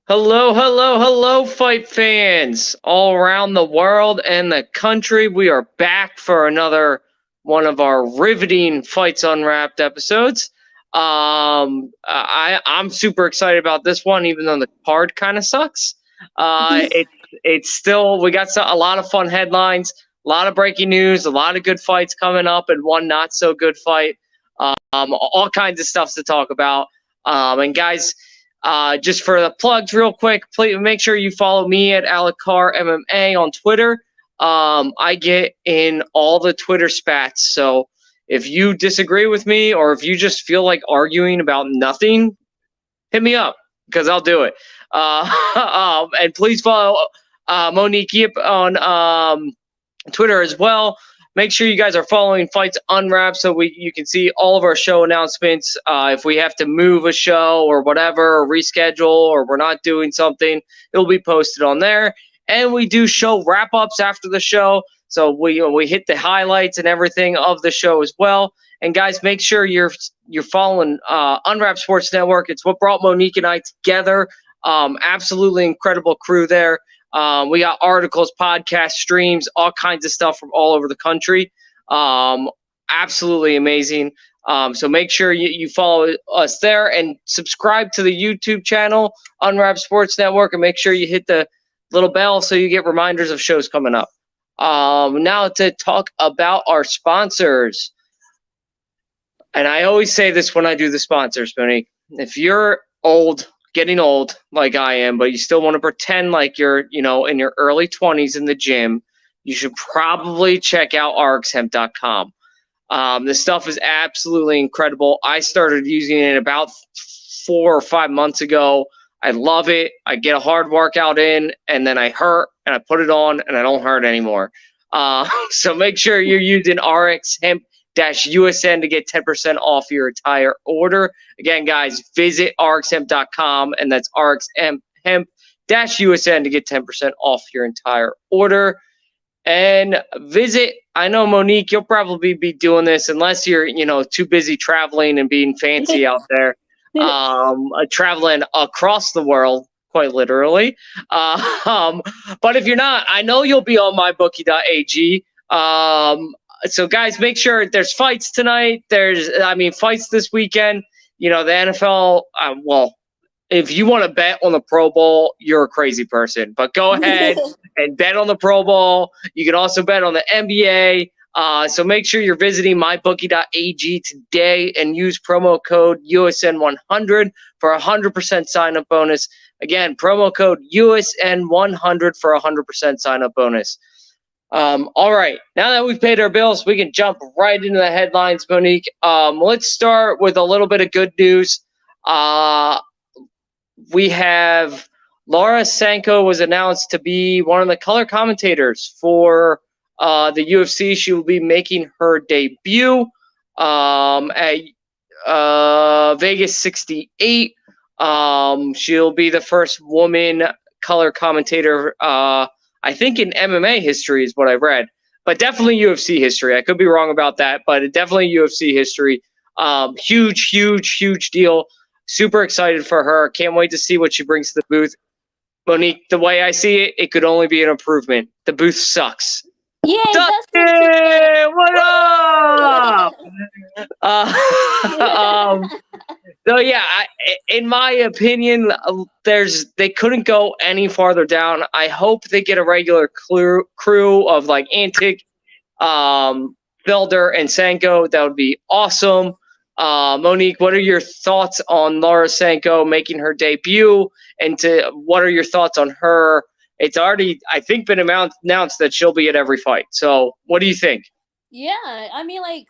Hello, hello, hello, fight fans all around the world and the country. We are back for another one of our riveting Fights Unwrapped episodes. I'm super excited about this one, even though the card kind of sucks. It's still we got a lot of fun headlines, a lot of breaking news, a lot of good fights coming up, and one not so good fight. All kinds of stuff to talk about. And guys, just for the plugs, real quick, please make sure you follow me at Alacar MMA on Twitter. I get in all the Twitter spats, so if you disagree with me or if you just feel like arguing about nothing, hit me up because I'll do it. And please follow Monique Yip on Twitter as well. Make sure you guys are following Fights Unwrapped so you can see all of our show announcements. If we have to move a show or whatever, or reschedule, or we're not doing something, it'll be posted on there. And we do show wrap ups after the show, so we hit the highlights and everything of the show as well. And guys, make sure you're following Unwrapped Sports Network. It's what brought Monique and I together. Absolutely incredible crew there. We got articles, podcasts, streams, all kinds of stuff from all over the country. Absolutely amazing. So make sure you follow us there and subscribe to the YouTube channel, Unwrapped Sports Network, and make sure you hit the little bell so you get reminders of shows coming up. Now to talk about our sponsors. And I always say this when I do the sponsors, Monique. If you're getting old like I am, but you still want to pretend like you're, in your early 20s in the gym, you should probably check out rxhemp.com. This stuff is absolutely incredible. I started using it about 4 or 5 months ago. I love it. I get a hard workout in, and then I hurt, and I put it on, and I don't hurt anymore. So make sure you're using RxHemp-USN to get 10% off your entire order. Again, guys, visit rxhemp.com, and that's RxHemp-USN to get 10% off your entire order. And I know, Monique, you'll probably be doing this unless you're, too busy traveling and being fancy out there, traveling across the world, quite literally. But if you're not, I know you'll be on mybookie.ag. So guys, make sure there's fights tonight. Fights this weekend. The NFL, if you want to bet on the Pro Bowl, you're a crazy person. But go ahead and bet on the Pro Bowl. You can also bet on the NBA. So make sure you're visiting mybookie.ag today and use promo code USN100 for a 100% sign-up bonus. Again, promo code USN100 for a 100% sign-up bonus. All right, now that we've paid our bills, we can jump right into the headlines, Monique. Let's start with a little bit of good news. We have Laura Sanko was announced to be one of the color commentators for the UFC. She will be making her debut at Vegas 68. She'll be the first woman color commentator, I think in MMA history is what I read, but definitely UFC history. I could be wrong about that, but definitely UFC history. Huge, huge, huge deal. Super excited for her. Can't wait to see what she brings to the booth. Monique, the way I see it, it could only be an improvement. The booth sucks. Yeah, Dustin, what up? So yeah, in my opinion, they couldn't go any farther down. I hope they get a regular crew of like Antic, Felder, and Sanko. That would be awesome. Monique, what are your thoughts on Laura Sanko making her debut? And what are your thoughts on her? It's already, I think, been announced that she'll be at every fight. So what do you think? Yeah,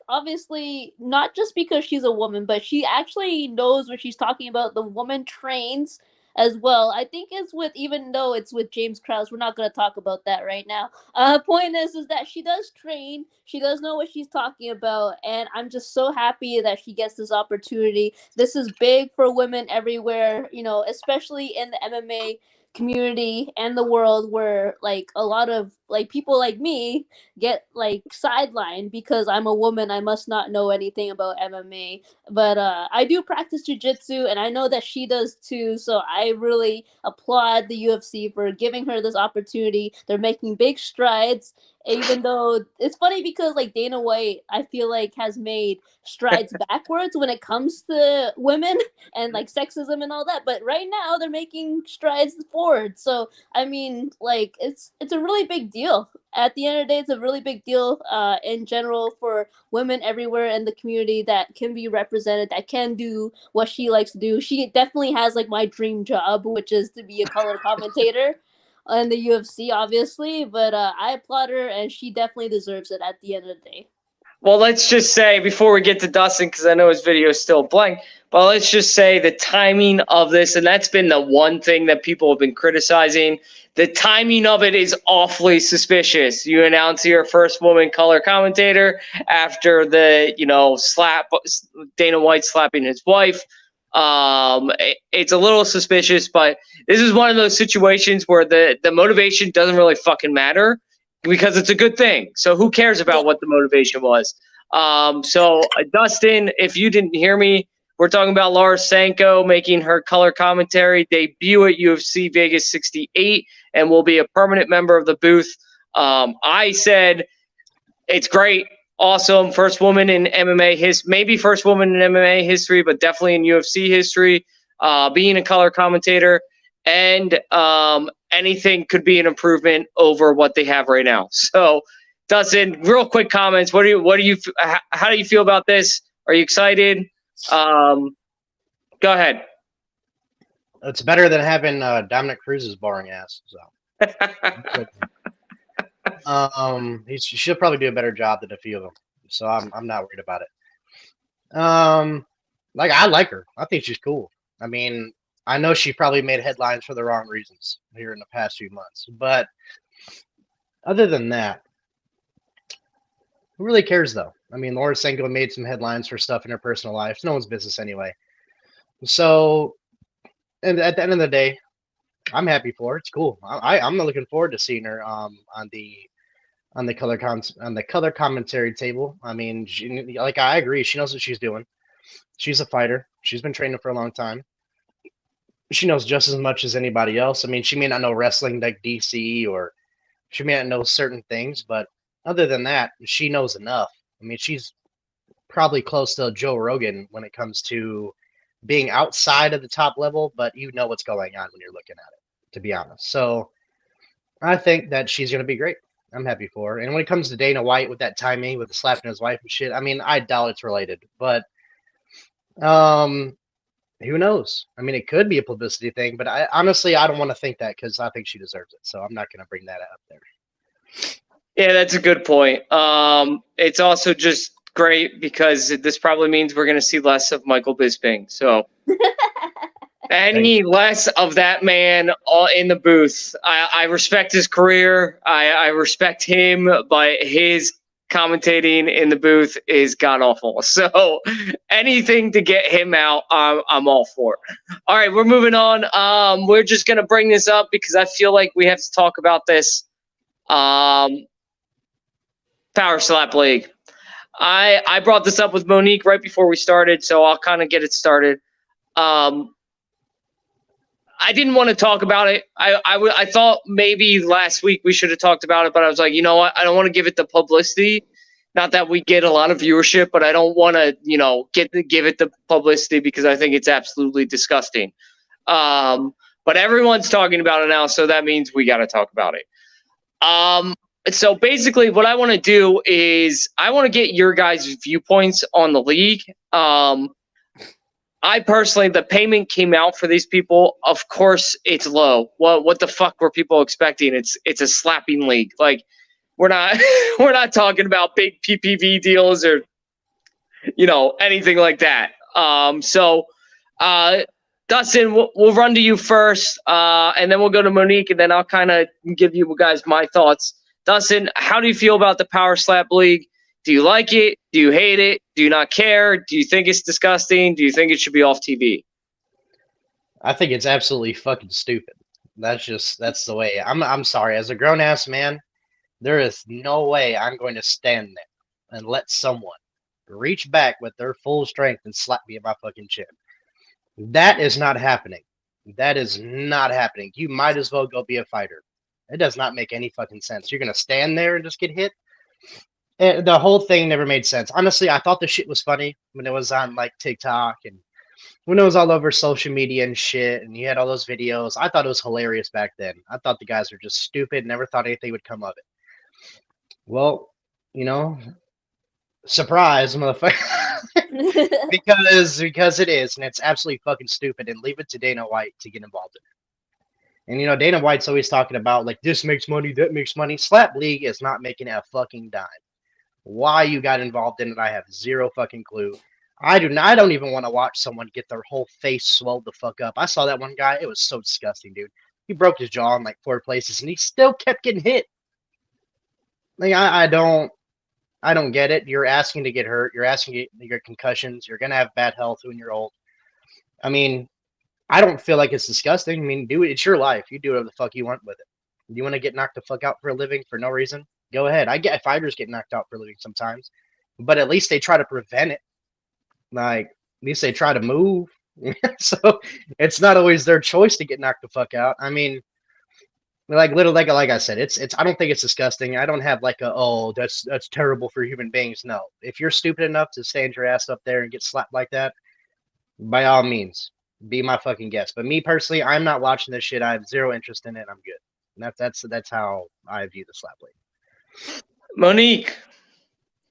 obviously, not just because she's a woman, but she actually knows what she's talking about. The woman trains as well. I think even though it's with James Krause, we're not going to talk about that right now. Point is that she does train. She does know what she's talking about, and I'm just so happy that she gets this opportunity. This is big for women everywhere, especially in the MMA community and the world where like a lot of like people like me get like sidelined because I'm a woman. I must not know anything about MMA, but I do practice jujitsu, and I know that she does too. So I really applaud the UFC for giving her this opportunity. They're making big strides, even though it's funny because like Dana White, I feel like has made strides backwards when it comes to women and like sexism and all that. But right now they're making strides forward. So I mean, like it's a really big deal. At the end of the day, it's a really big deal in general for women everywhere in the community that can be represented, that can do what she likes to do. She definitely has like my dream job, which is to be a color commentator in the UFC, obviously. But I applaud her, and she definitely deserves it at the end of the day. Well, let's just say before we get to Dustin, because I know his video is still blank, but let's just say the timing of this, and that's been the one thing that people have been criticizing. The timing of it is awfully suspicious. You announce your first woman color commentator after the, slap, Dana White slapping his wife. It's a little suspicious, but this is one of those situations where the motivation doesn't really fucking matter, because it's a good thing. So who cares about what the motivation was? Dustin, if you didn't hear me, we're talking about Laura Sanko making her color commentary debut at UFC Vegas 68 and will be a permanent member of the booth. I said it's great, awesome, first woman in MMA maybe first woman in MMA history, but definitely in UFC history, being a color commentator. And anything could be an improvement over what they have right now. So, Dustin, real quick comments. How do you feel about this? Are you excited? Go ahead. It's better than having Dominic Cruz's boring ass. So, she'll probably do a better job than a few of them. So I'm not worried about it. I like her. I think she's cool. I mean, I know she probably made headlines for the wrong reasons here in the past few months. But other than that, who really cares, though? I mean, Laura Sanko made some headlines for stuff in her personal life. It's no one's business anyway. So, and at the end of the day, I'm happy for her. It's cool. I'm looking forward to seeing her on the color commentary table. I mean, I agree. She knows what she's doing. She's a fighter. She's been training for a long time. She knows just as much as anybody else. I mean, she may not know wrestling like DC, or she may not know certain things, but other than that, she knows enough. I mean, she's probably close to Joe Rogan when it comes to being outside of the top level, but you know what's going on when you're looking at it, to be honest. So I think that she's going to be great. I'm happy for her. And when it comes to Dana White with that timing, with the slapping his wife and shit, I mean, I doubt it's related, but who knows? I mean, it could be a publicity thing, but I don't want to think that, because I think she deserves it. So I'm not going to bring that up there. Yeah, that's a good point. It's also just great because this probably means we're going to see less of Michael Bisping. So any less of that man in the booth. I respect his career. I respect him, but his commentating in the booth is god awful. So anything to get him out, I'm all for it. All right, we're moving on. We're just gonna bring this up because I feel like we have to talk about this. Power Slap League. I brought this up with Monique right before we started, so I'll kind of get it started. I didn't want to talk about it. I thought maybe last week we should have talked about it, but I was like, you know what? I don't want to give it the publicity. Not that we get a lot of viewership, but I don't want to, give it the publicity because I think it's absolutely disgusting. But everyone's talking about it now, so that means we got to talk about it. So basically what I want to do is I want to get your guys' viewpoints on the league. I personally, the payment came out for these people. Of course, it's low. What the fuck were people expecting? It's a slapping league. Like, we're not talking about big PPV deals or anything like that. Dustin, we'll run to you first, and then we'll go to Monique, and then I'll kind of give you guys my thoughts. Dustin, how do you feel about the Power Slap League? Do you like it? Do you hate it? Do you not care? Do you think it's disgusting? Do you think it should be off TV? I think it's absolutely fucking stupid. That's the way. I'm sorry. As a grown ass man, there is no way I'm going to stand there and let someone reach back with their full strength and slap me in my fucking chin. That is not happening. That is not happening. You might as well go be a fighter. It does not make any fucking sense. You're gonna stand there and just get hit. And the whole thing never made sense. Honestly, I thought the shit was funny when it was on like TikTok and when it was all over social media and shit, and you had all those videos. I thought it was hilarious back then. I thought the guys were just stupid. Never thought anything would come of it. Well, you know, surprise, motherfucker. because it is, and it's absolutely fucking stupid. And leave it to Dana White to get involved in it. And you know, Dana White's always talking about like this makes money, that makes money. Slap League is not making a fucking dime. Why you got involved in it, I have zero fucking clue. I don't even want to watch someone get their whole face swelled the fuck up. I saw that one guy. It was so disgusting, dude. He broke his jaw in like 4 places, and he still kept getting hit. Like I don't get it. You're asking to get hurt. You're asking to get concussions. You're gonna have bad health when you're old. I mean, I don't feel like it's disgusting. I mean, do it. It's your life. You do whatever the fuck you want with it. You want to get knocked the fuck out for a living for no reason? Go ahead. I get fighters get knocked out for a living sometimes, but at least they try to prevent it. Like, at least they try to move. So it's not always their choice to get knocked the fuck out. I mean, like I said, it's I don't think it's disgusting. I don't have like that's terrible for human beings. No. If you're stupid enough to stand your ass up there and get slapped like that, by all means, be my fucking guest. But me personally, I'm not watching this shit. I have zero interest in it. I'm good. And that's how I view the slap league. Monique.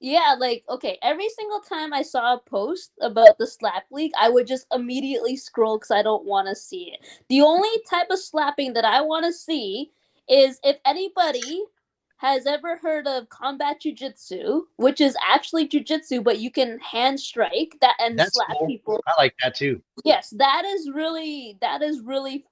Yeah, like, okay, every single time I saw a post about the slap league, I would just immediately scroll because I don't want to see it. The only type of slapping that I want to see is if anybody has ever heard of combat jujitsu, which is actually jujitsu, but you can hand strike that and That's slap cool. people. I like that too. Yes, that is really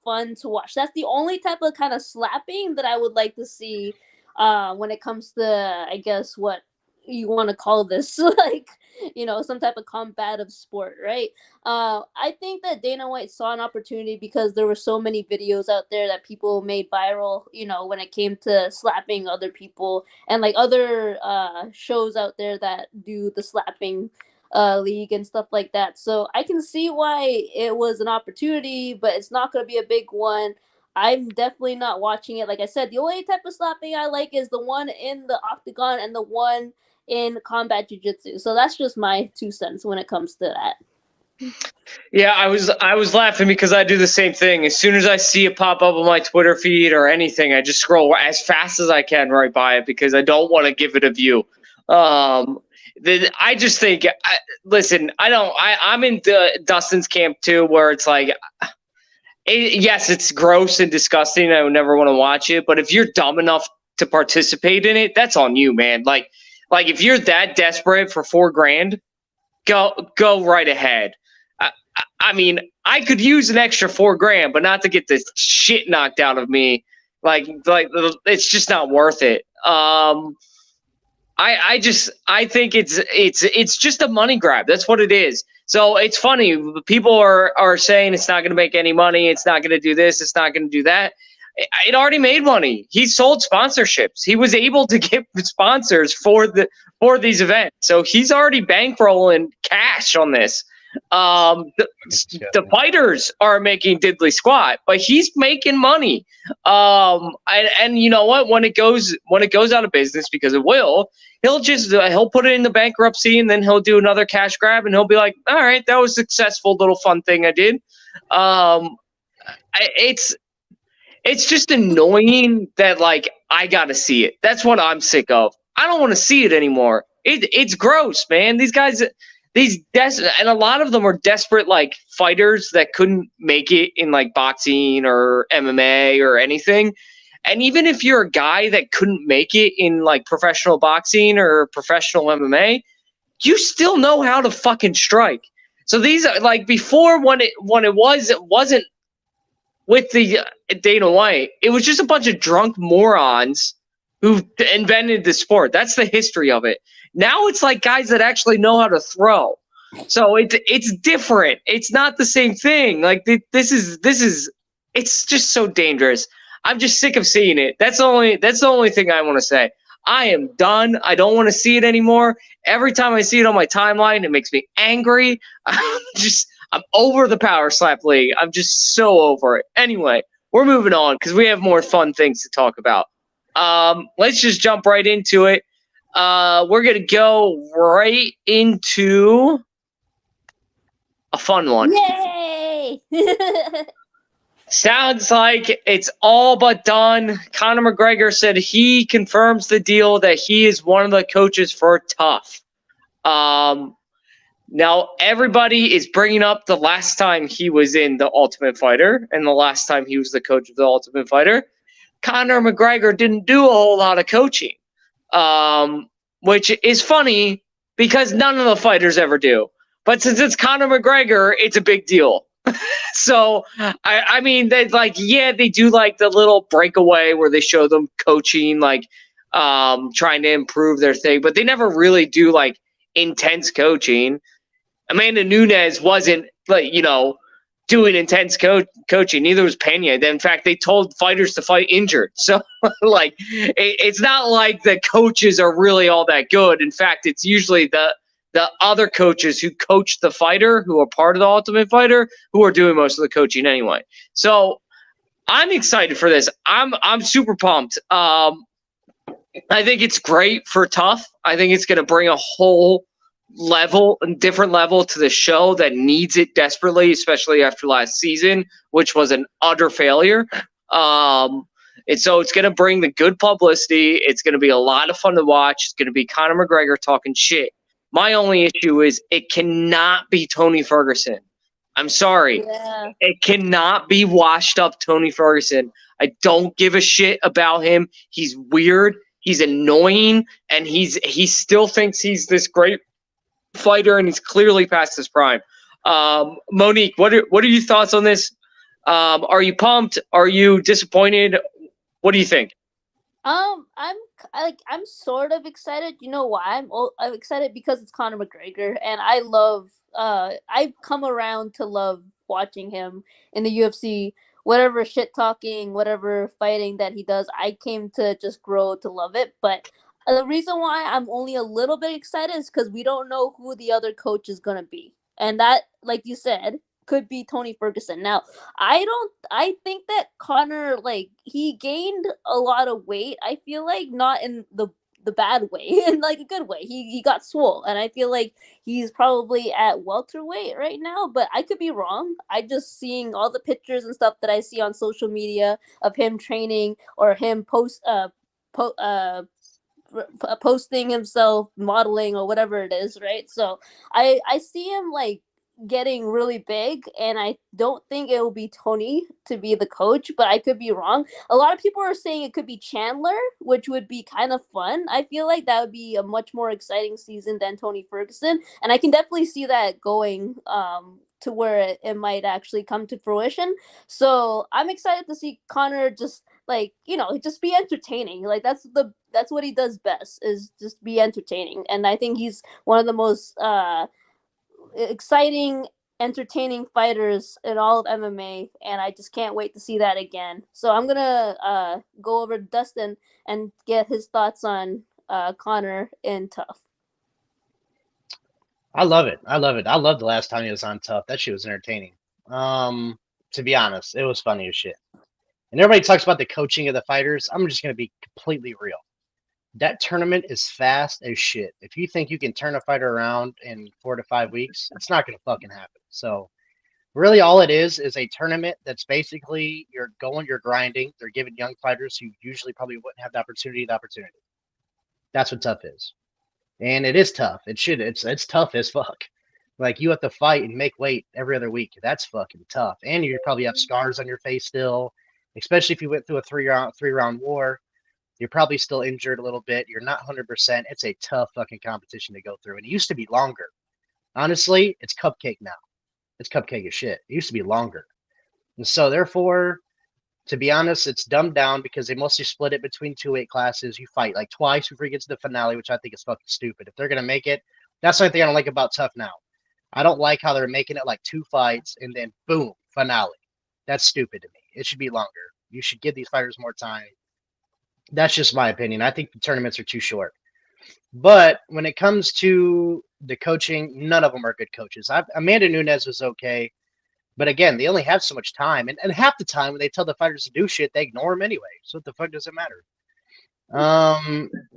fun to watch. That's the only type of kind of slapping that I would like to see when it comes to, I guess, what you want to call this, like, you know, some type of combative sport, right? I think that Dana White saw an opportunity because there were so many videos out there that people made viral, you know, when it came to slapping other people, and like other shows out there that do the slapping league and stuff like that. So I can see why it was an opportunity, but it's not going to be a big one. I'm definitely not watching it. Like I said, the only type of slapping I like is the one in the octagon and the one in combat jiu-jitsu. So that's just my 2 cents when it comes to that. Yeah, I was laughing because I do the same thing. As soon as I see it pop up on my Twitter feed or anything, I just scroll as fast as I can right by it because I don't want to give it a view. I just think, listen, I'm in Dustin's camp too, where it's like, yes, it's gross and disgusting. I would never want to watch it. But if you're dumb enough to participate in it, that's on you, man. Like if you're that desperate for $4,000, go right ahead. I mean, I could use an extra $4,000, but not to get the shit knocked out of me. Like it's just not worth it. I think it's just a money grab. That's what it is. So it's funny. People are saying it's not going to make any money. It's not going to do this. It's not going to do that. It already made money. He sold sponsorships. He was able to get sponsors for these events. So he's already bankrolling cash on this. The fighters are making diddly squat, but he's making money. And you know what? When it goes out of business, because it will, he'll put it in the bankruptcy, and then he'll do another cash grab, and he'll be like, all right, that was a successful little fun thing I did. It's just annoying that, like, I gotta see it. That's what I'm sick of. I don't want to see it anymore. It's gross, man. These guys, and a lot of them are desperate, like, fighters that couldn't make it in, like, boxing or MMA or anything. And even if you're a guy that couldn't make it in, like, professional boxing or professional MMA, you still know how to fucking strike. So these are, like, before when it wasn't with the Dana White, it was just a bunch of drunk morons who invented the sport. That's the history of it. Now it's like guys that actually know how to throw. So it's different. It's not the same thing. Like this is It's just so dangerous. I'm just sick of seeing it. That's the only thing I want to say. I am done. I don't want to see it anymore. Every time I see it on my timeline, it makes me angry. I'm over the Power Slap League. I'm just so over it. Anyway, we're moving on because we have more fun things to talk about. Let's just jump right into it. We're going to go right into a fun one. Yay! Sounds like it's all but done. Conor McGregor said he confirms the deal that he is one of the coaches for Tough. Now, everybody is bringing up the last time he was in The Ultimate Fighter and the last time he was the coach of The Ultimate Fighter. Conor McGregor didn't do a whole lot of coaching, which is funny because none of the fighters ever do. But since it's Conor McGregor, it's a big deal. So, I mean, they they do like the little breakaway where they show them coaching, like trying to improve their thing, but they never really do like intense coaching. Amanda Nunes wasn't doing intense coaching. Neither was Pena. In fact, they told fighters to fight injured. So, it's not like the coaches are really all that good. In fact, it's usually the other coaches who coach the fighter, who are part of the Ultimate Fighter, who are doing most of the coaching anyway. So I'm excited for this. I'm super pumped. I think it's great for Tough. I think it's going to bring a whole different level to the show that needs it desperately, especially after last season, which was an utter failure. And so it's going to bring the good publicity. It's going to be a lot of fun to watch. It's going to be Conor McGregor talking shit. My only issue is it cannot be Tony Ferguson. I'm sorry. Yeah. It cannot be washed up Tony Ferguson. I don't give a shit about him. He's weird. He's annoying. And he still thinks he's this great fighter, and he's clearly past his prime. Monique, what are your thoughts on this? Are you pumped? Are you disappointed? What do you think? I'm sort of excited. You know why? I'm excited because it's Conor McGregor, and I love. I've come around to love watching him in the UFC. Whatever shit talking, whatever fighting that he does, I came to just grow to love it. But the reason why I'm only a little bit excited is because we don't know who the other coach is gonna be, and that, like you said, could be Tony Ferguson. Now, I think that Conor, he gained a lot of weight. I feel like not in the bad way, in like a good way. He got swole, and I feel like he's probably at welterweight right now, but I could be wrong. I just seeing all the pictures and stuff that I see on social media of him training or him posting himself modeling or whatever it is, right? So I see him getting really big, and I don't think it will be Tony to be the coach, but I could be wrong. A lot of people are saying it could be Chandler, which would be kind of fun. I feel like that would be a much more exciting season than Tony Ferguson, and I can definitely see that going to where it might actually come to fruition. So I'm excited to see Conor just just be entertaining. That's what he does best, is just be entertaining, and I think he's one of the most exciting, entertaining fighters in all of MMA, and I just can't wait to see that again. So I'm gonna go over to Dustin and get his thoughts on Conor in Tough. I love it. I love the last time he was on Tough. That shit was entertaining. To be honest, it was funny as shit. And everybody talks about the coaching of the fighters. I'm just gonna be completely real. That tournament is fast as shit. If you think you can turn a fighter around in 4 to 5 weeks, it's not going to fucking happen. So really all it is a tournament that's basically you're grinding. They're giving young fighters who usually probably wouldn't have the opportunity. That's what Tough is. And it is tough. It's tough as fuck. Like, you have to fight and make weight every other week. That's fucking tough. And you probably have scars on your face still, especially if you went through a three round war. You're probably still injured a little bit. You're not 100%. It's a tough fucking competition to go through. And it used to be longer. Honestly, it's cupcake now. It's cupcake as shit. It used to be longer. And so, therefore, to be honest, it's dumbed down because they mostly split it between 2 weight classes. You fight like twice before you get to the finale, which I think is fucking stupid. If they're going to make it, that's the only thing I don't like about Tough now. I don't like how they're making it like 2 fights and then boom, finale. That's stupid to me. It should be longer. You should give these fighters more time. That's just my opinion. I think the tournaments are too short. But when it comes to the coaching, none of them are good coaches. Amanda Nunes was okay. But again, they only have so much time. And half the time when they tell the fighters to do shit, they ignore them anyway. So what the fuck does it matter?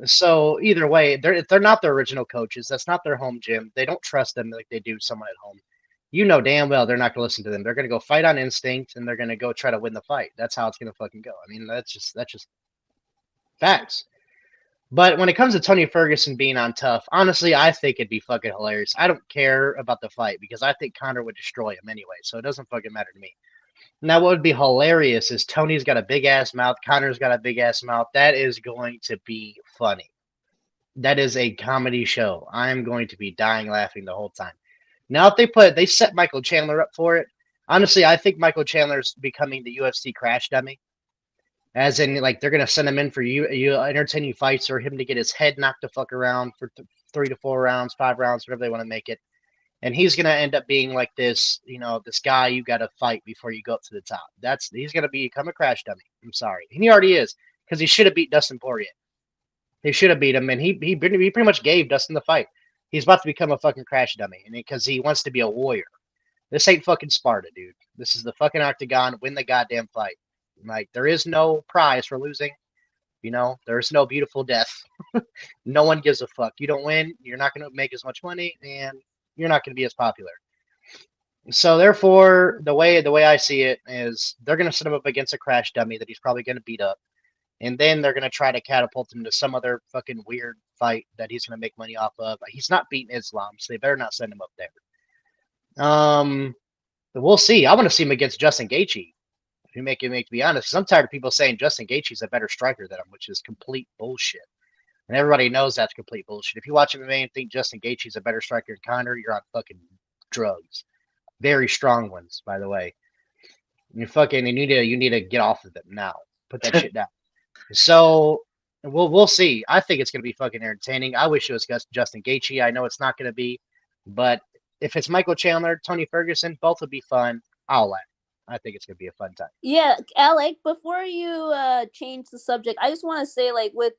So either way, they're not the original coaches. That's not their home gym. They don't trust them like they do someone at home. You know damn well they're not going to listen to them. They're going to go fight on instinct, and they're going to go try to win the fight. That's how it's going to fucking go. I mean, that's just facts. But when it comes to Tony Ferguson being on Tough, honestly, I think it'd be fucking hilarious. I don't care about the fight because I think Conor would destroy him anyway, so it doesn't fucking matter to me. Now, what would be hilarious is Tony's got a big-ass mouth, Conor's got a big-ass mouth. That is going to be funny. That is a comedy show. I'm going to be dying laughing the whole time. Now, if they set Michael Chandler up for it, honestly, I think Michael Chandler's becoming the UFC crash dummy. As in, like, they're going to send him in for you entertaining fights or him to get his head knocked the fuck around for 3 to 4 rounds, 5 rounds, whatever they want to make it. And he's going to end up being like this, this guy you got to fight before you go up to the top. He's going to become a crash dummy. I'm sorry. And he already is, because he should have beat Dustin Poirier. They should have beat him, and he pretty much gave Dustin the fight. He's about to become a fucking crash dummy, and because he wants to be a warrior. This ain't fucking Sparta, dude. This is the fucking octagon. Win the goddamn fight. Like, there is no prize for losing. There's no beautiful death. No one gives a fuck. You don't win, you're not going to make as much money, and you're not going to be as popular. So therefore, the way I see it is they're going to set him up against a crash dummy that he's probably going to beat up. And then they're going to try to catapult him to some other fucking weird fight that he's going to make money off of. He's not beating Islam, so they better not send him up there. But we'll see. I want to see him against Justin Gaethje. If you make me be honest, because I'm tired of people saying Justin Gaethje's a better striker than him, which is complete bullshit. And everybody knows that's complete bullshit. If you watch MMA and think Justin Gaethje's a better striker than Conor, you're on fucking drugs. Very strong ones, by the way. You need to get off of them now. Put that shit down. So we'll see. I think it's gonna be fucking entertaining. I wish it was Justin Gaethje. I know it's not gonna be, but if it's Michael Chandler, Tony Ferguson, both would be fun. I'll laugh. I think it's gonna be a fun time. Yeah, Alec, before you change the subject, I just want to say, like, with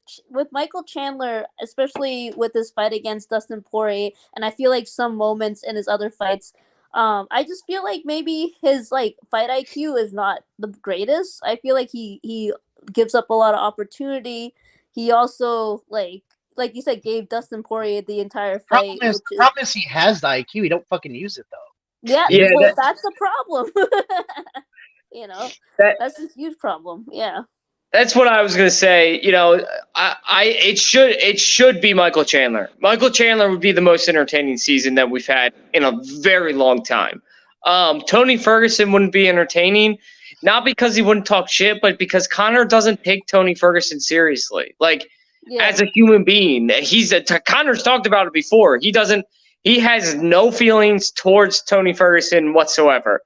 Michael Chandler, especially with his fight against Dustin Poirier, and I feel like some moments in his other fights, I just feel like maybe his fight IQ is not the greatest. I feel like he gives up a lot of opportunity. He also like you said, gave Dustin Poirier the entire fight. The problem is he has the IQ. He don't fucking use it though. Yeah, that's the problem. That's a huge problem. Yeah. That's what I was gonna say. It should be Michael Chandler. Michael Chandler would be the most entertaining season that we've had in a very long time. Tony Ferguson wouldn't be entertaining, not because he wouldn't talk shit, but because Conor doesn't take Tony Ferguson seriously. As a human being, Conor's talked about it before. He has no feelings towards Tony Ferguson whatsoever.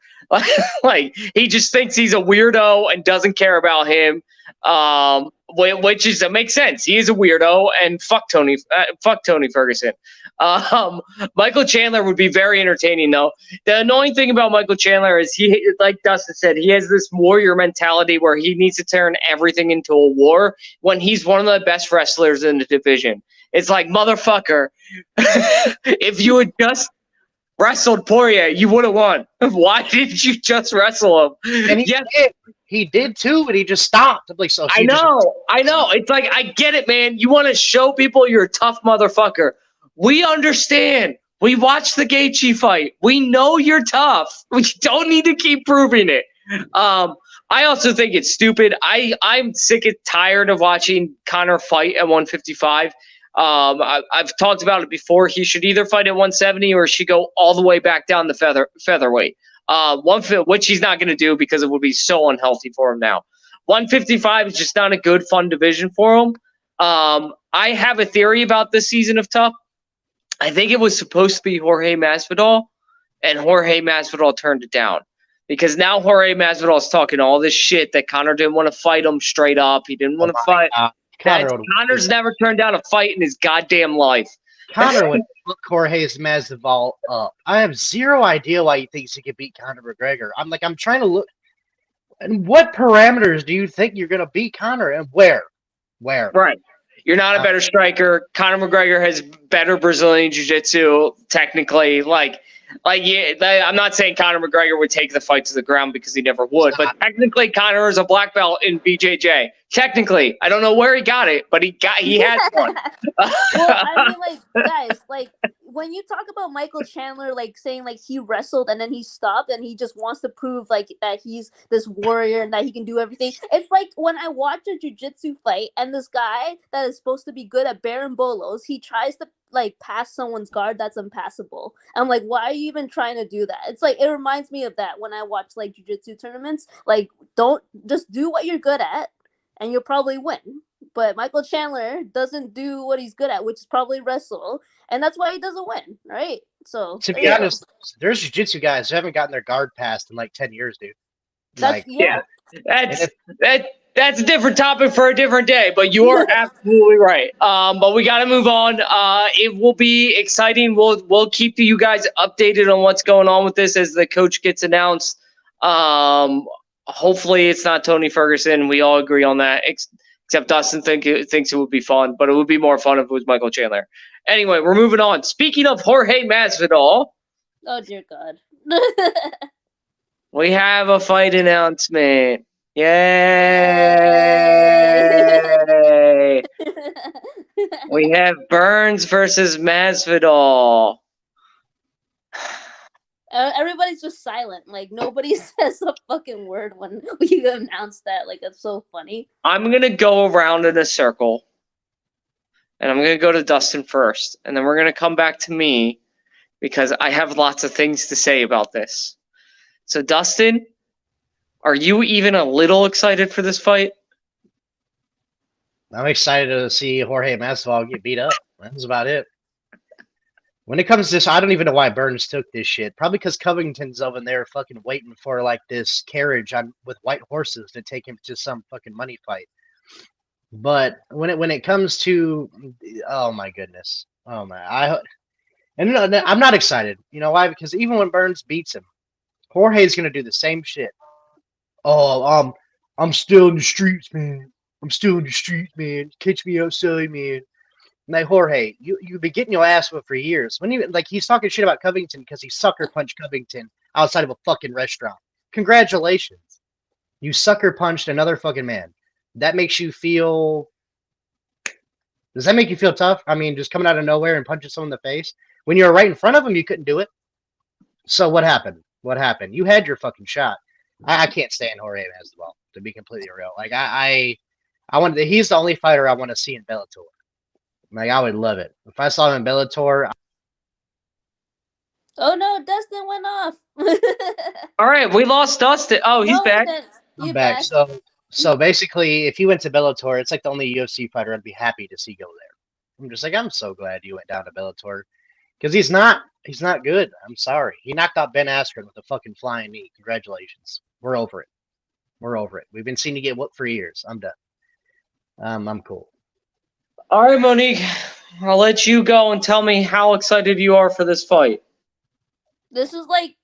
He just thinks he's a weirdo and doesn't care about him. That makes sense. He is a weirdo, and fuck Tony Ferguson. Michael Chandler would be very entertaining, though. The annoying thing about Michael Chandler is he, like Dustin said, he has this warrior mentality where he needs to turn everything into a war when he's one of the best wrestlers in the division. It's like, motherfucker, if you had just wrestled Poirier, you would have won. Why didn't you just wrestle him? And he did too, but he just stopped. I'm like, I know. It's like, I get it, man. You want to show people you're a tough motherfucker. We understand. We watched the Gaethje fight. We know you're tough. We don't need to keep proving it. I also think it's stupid. I'm sick and tired of watching Conor fight at 155. I've talked about it before. He should either fight at 170 or should go all the way back down to featherweight. Which he's not going to do because it would be so unhealthy for him now. 155 is just not a good, fun division for him. I have a theory about this season of Tough. I think it was supposed to be Jorge Masvidal, and Jorge Masvidal turned it down. Because now Jorge Masvidal is talking all this shit that Conor didn't want to fight him straight up. He didn't want to fight. Conor's never turned down a fight in his goddamn life. Conor would look Jorge Masvidal up. I have zero idea why he thinks he could beat Conor McGregor. I'm trying to look. And what parameters do you think you're gonna beat Connor, and where? Where? Right. You're not a better striker. Conor McGregor has better Brazilian jiu-jitsu, technically. I'm not saying Conor McGregor would take the fight to the ground because he never would, but technically Conor is a black belt in BJJ. Technically, I don't know where he got it, but he has one. Well, I mean, like, guys, like, when you talk about Michael Chandler, like, saying, like, he wrestled and then he stopped and he just wants to prove, like, that he's this warrior and that he can do everything. It's like when I watch a jiu-jitsu fight and this guy that is supposed to be good at Bolos, he tries to, like, pass someone's guard that's impassable. I'm like, why are you even trying to do that? It's like, it reminds me of that when I watch, like, jiu-jitsu tournaments. Like, don't just do what you're good at and you'll probably win. But Michael Chandler doesn't do what he's good at, which is probably wrestle, and that's why he doesn't win, right? So To be honest, there's jiu-jitsu guys who haven't gotten their guard passed in like 10 years, dude. That's, That's a different topic for a different day, but you are absolutely right. But we got to move on. It will be exciting. We'll keep you guys updated on what's going on with this as the coach gets announced. Hopefully it's not Tony Ferguson. We all agree on that, except Dustin thinks it would be fun, but it would be more fun if it was Michael Chandler. Anyway, we're moving on. Speaking of Jorge Masvidal. Oh, dear God. We have a fight announcement. Yay! We have Burns versus Masvidal. Everybody's just silent. Like, nobody says a fucking word when we announce that. Like, that's so funny. I'm going to go around in a circle. And I'm going to go to Dustin first. And then we're going to come back to me because I have lots of things to say about this. So, Dustin, are you even a little excited for this fight? I'm excited to see Jorge Masvidal get beat up. That's about it. When it comes to this, I don't even know why Burns took this shit. Probably because Covington's over there fucking waiting for like this carriage with white horses to take him to some fucking money fight. But when it comes to, oh my goodness, oh my, I'm not excited. You know why? Because even when Burns beats him, Jorge's gonna do the same shit. Oh, I'm still in the streets, man. I'm still in the streets, man. Catch me outside, man. Like, Jorge, you've been getting your ass whipped for years. When you like, he's talking shit about Covington because he sucker punched Covington outside of a fucking restaurant. Congratulations, you sucker punched another fucking man. That makes you feel. Does that make you feel tough? I mean, just coming out of nowhere and punching someone in the face when you were right in front of him, you couldn't do it. So what happened? What happened? You had your fucking shot. I can't stand Jorge Masvidal, to be completely real. Like I want. He's the only fighter I want to see in Bellator. Like, I would love it if I saw him in Bellator. Oh no, Dustin went off. All right, we lost Dustin. Oh, he's back. I'm back. So basically, if he went to Bellator, it's like the only UFC fighter I'd be happy to see go there. I'm just like, I'm so glad you went down to Bellator because he's not good. I'm sorry. He knocked out Ben Askren with a fucking flying knee. Congratulations. We're over it. We're over it. We've been seen to get whooped for years. I'm done. I'm cool. All right, Monique, I'll let you go and tell me how excited you are for this fight. This is like,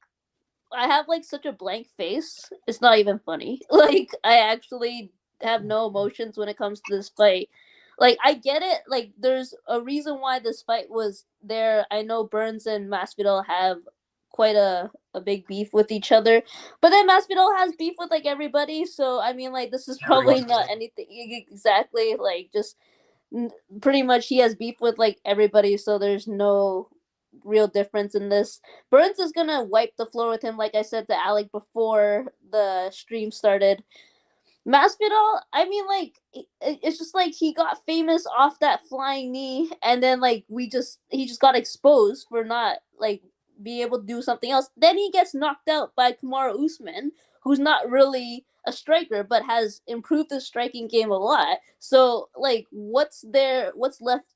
I have like such a blank face. It's not even funny. Like, I actually have no emotions when it comes to this fight. Like, I get it. Like, there's a reason why this fight was there. I know Burns and Masvidal have quite a big beef with each other, but then Masvidal has beef with like everybody. So I mean, like, this is probably not anything exactly. Like, just pretty much he has beef with like everybody. So there's no real difference in this. Burns is gonna wipe the floor with him, like I said to Alec before the stream started. Masvidal, I mean, like, it's just like he got famous off that flying knee, and then like he just got exposed for not like being able to do something else. Then he gets knocked out by Kamaru Usman, who's not really a striker but has improved his striking game a lot. So like, what's left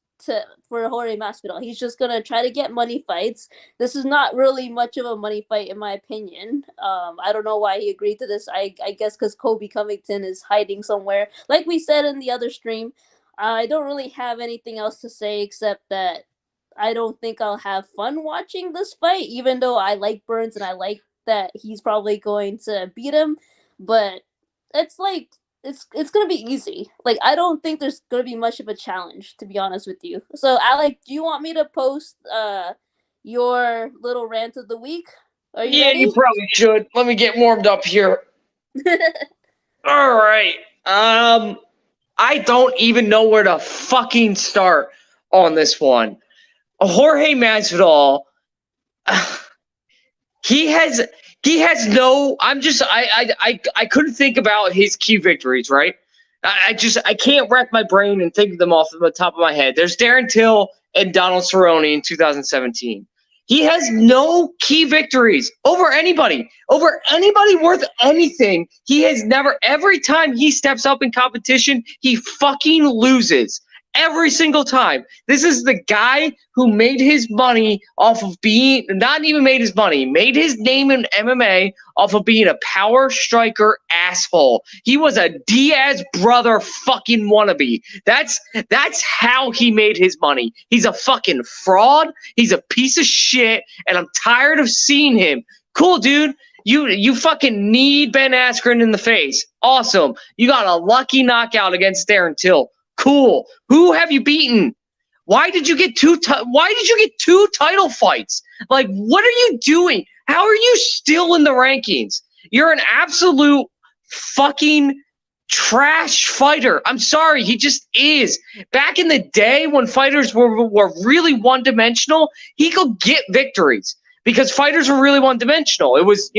for Jorge Masvidal? He's just gonna try to get money fights. This is not really much of a money fight, in my opinion. I don't know why he agreed to this. I guess because Kobe Covington is hiding somewhere. Like we said in the other stream, I don't really have anything else to say except that I don't think I'll have fun watching this fight, even though I like Burns and I like that he's probably going to beat him. But it's like it's gonna be easy. Like I don't think there's gonna be much of a challenge, to be honest with you. So Alec, do you want me to post your little rant of the week? Are you Yeah, ready? you probably should. Let me get warmed up here. All right. I don't even know where to fucking start on this one. Jorge Masvidal, he has no. I couldn't think about his key victories. Right. I can't rack my brain and think of them off the top of my head. There's Darren Till and Donald Cerrone in 2017. He has no key victories over anybody worth anything. He has never, every time he steps up in competition, he fucking loses. Every single time. This is the guy who made his money off of being, not even made his money, made his name in MMA off of being a power striker asshole. He was a Diaz brother fucking wannabe. That's how he made his money. He's a fucking fraud. He's a piece of shit, and I'm tired of seeing him. Cool, dude. You fucking need Ben Askren in the face. Awesome. You got a lucky knockout against Darren Till. Cool. Who have you beaten? Why did you get two title fights? Like, what are you doing? How are you still in the rankings? You're an absolute fucking trash fighter. I'm sorry, he just is. Back in the day when fighters were really one-dimensional, he could get victories because fighters were really one-dimensional. It was,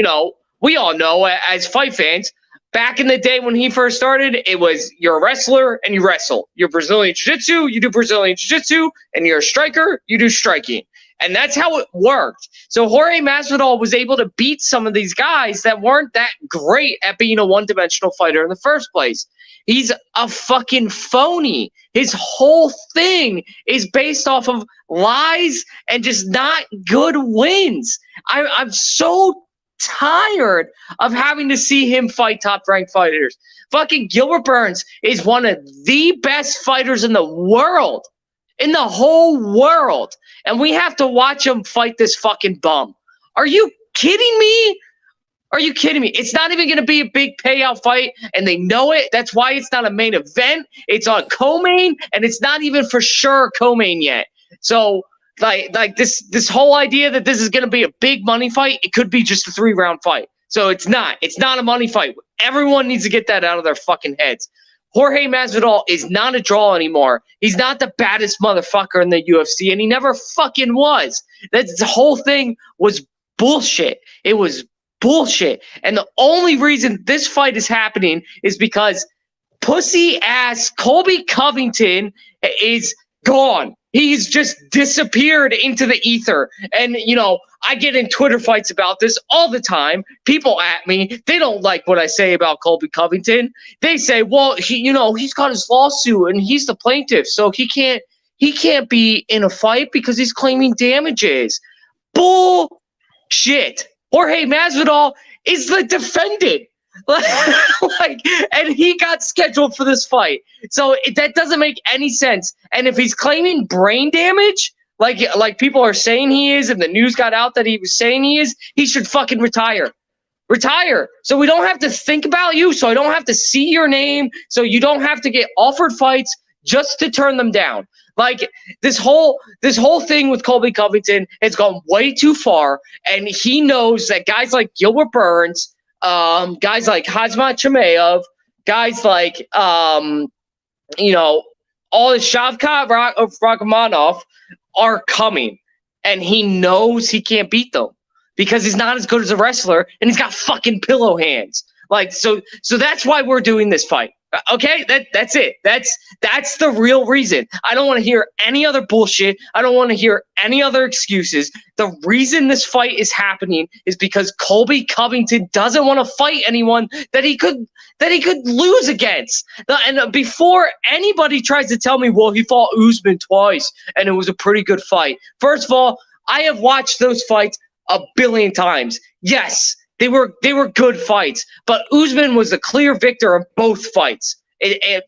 we all know as fight fans, back in the day when he first started, it was you're a wrestler and you wrestle. You're Brazilian Jiu-Jitsu, you do Brazilian Jiu-Jitsu, and you're a striker, you do striking. And that's how it worked. So Jorge Masvidal was able to beat some of these guys that weren't that great at being a one-dimensional fighter in the first place. He's a fucking phony. His whole thing is based off of lies and just not good wins. I'm so tired of having to see him fight top-ranked fighters. Fucking Gilbert Burns is one of the best fighters in the world, in the whole world, and we have to watch him fight this fucking bum. Are you kidding me? Are you kidding me? It's not even going to be a big payout fight, and they know it. That's why it's not a main event. It's on co-main, and it's not even for sure co-main yet. So like this whole idea that this is going to be a big money fight, it could be just a 3-round fight. So it's not a money fight. Everyone needs to get that out of their fucking heads. Jorge Masvidal is not a draw anymore. He's not the baddest motherfucker in the UFC, and he never fucking was. The whole thing was bullshit. It was bullshit. And the only reason this fight is happening is because pussy ass Colby Covington is gone. He's just disappeared into the ether. And, I get in Twitter fights about this all the time. People at me, they don't like what I say about Colby Covington. They say, well, he's got his lawsuit and he's the plaintiff, so he can't be in a fight because he's claiming damages. Bullshit. Jorge Masvidal is the defendant. And he got scheduled for this fight. So that doesn't make any sense. And if he's claiming brain damage, like people are saying he is, and the news got out that he was saying he is, he should fucking retire. Retire. So we don't have to think about you. So I don't have to see your name. So you don't have to get offered fights just to turn them down. Like this whole thing with Colby Covington has gone way too far. And he knows that guys like Gilbert Burns, guys like Khamzat Chimaev, guys like all the Shavkat Rakhmonov are coming, and he knows he can't beat them because he's not as good as a wrestler, and he's got fucking pillow hands. So that's why we're doing this fight. Okay, that's it. That's the real reason. I don't want to hear any other bullshit. I don't want to hear any other excuses. The reason this fight is happening is because Colby Covington doesn't want to fight anyone that he could lose against. And before anybody tries to tell me, well, he fought Usman twice and it was a pretty good fight. First of all, I have watched those fights a billion times. Yes. They were good fights, but Usman was the clear victor of both fights. They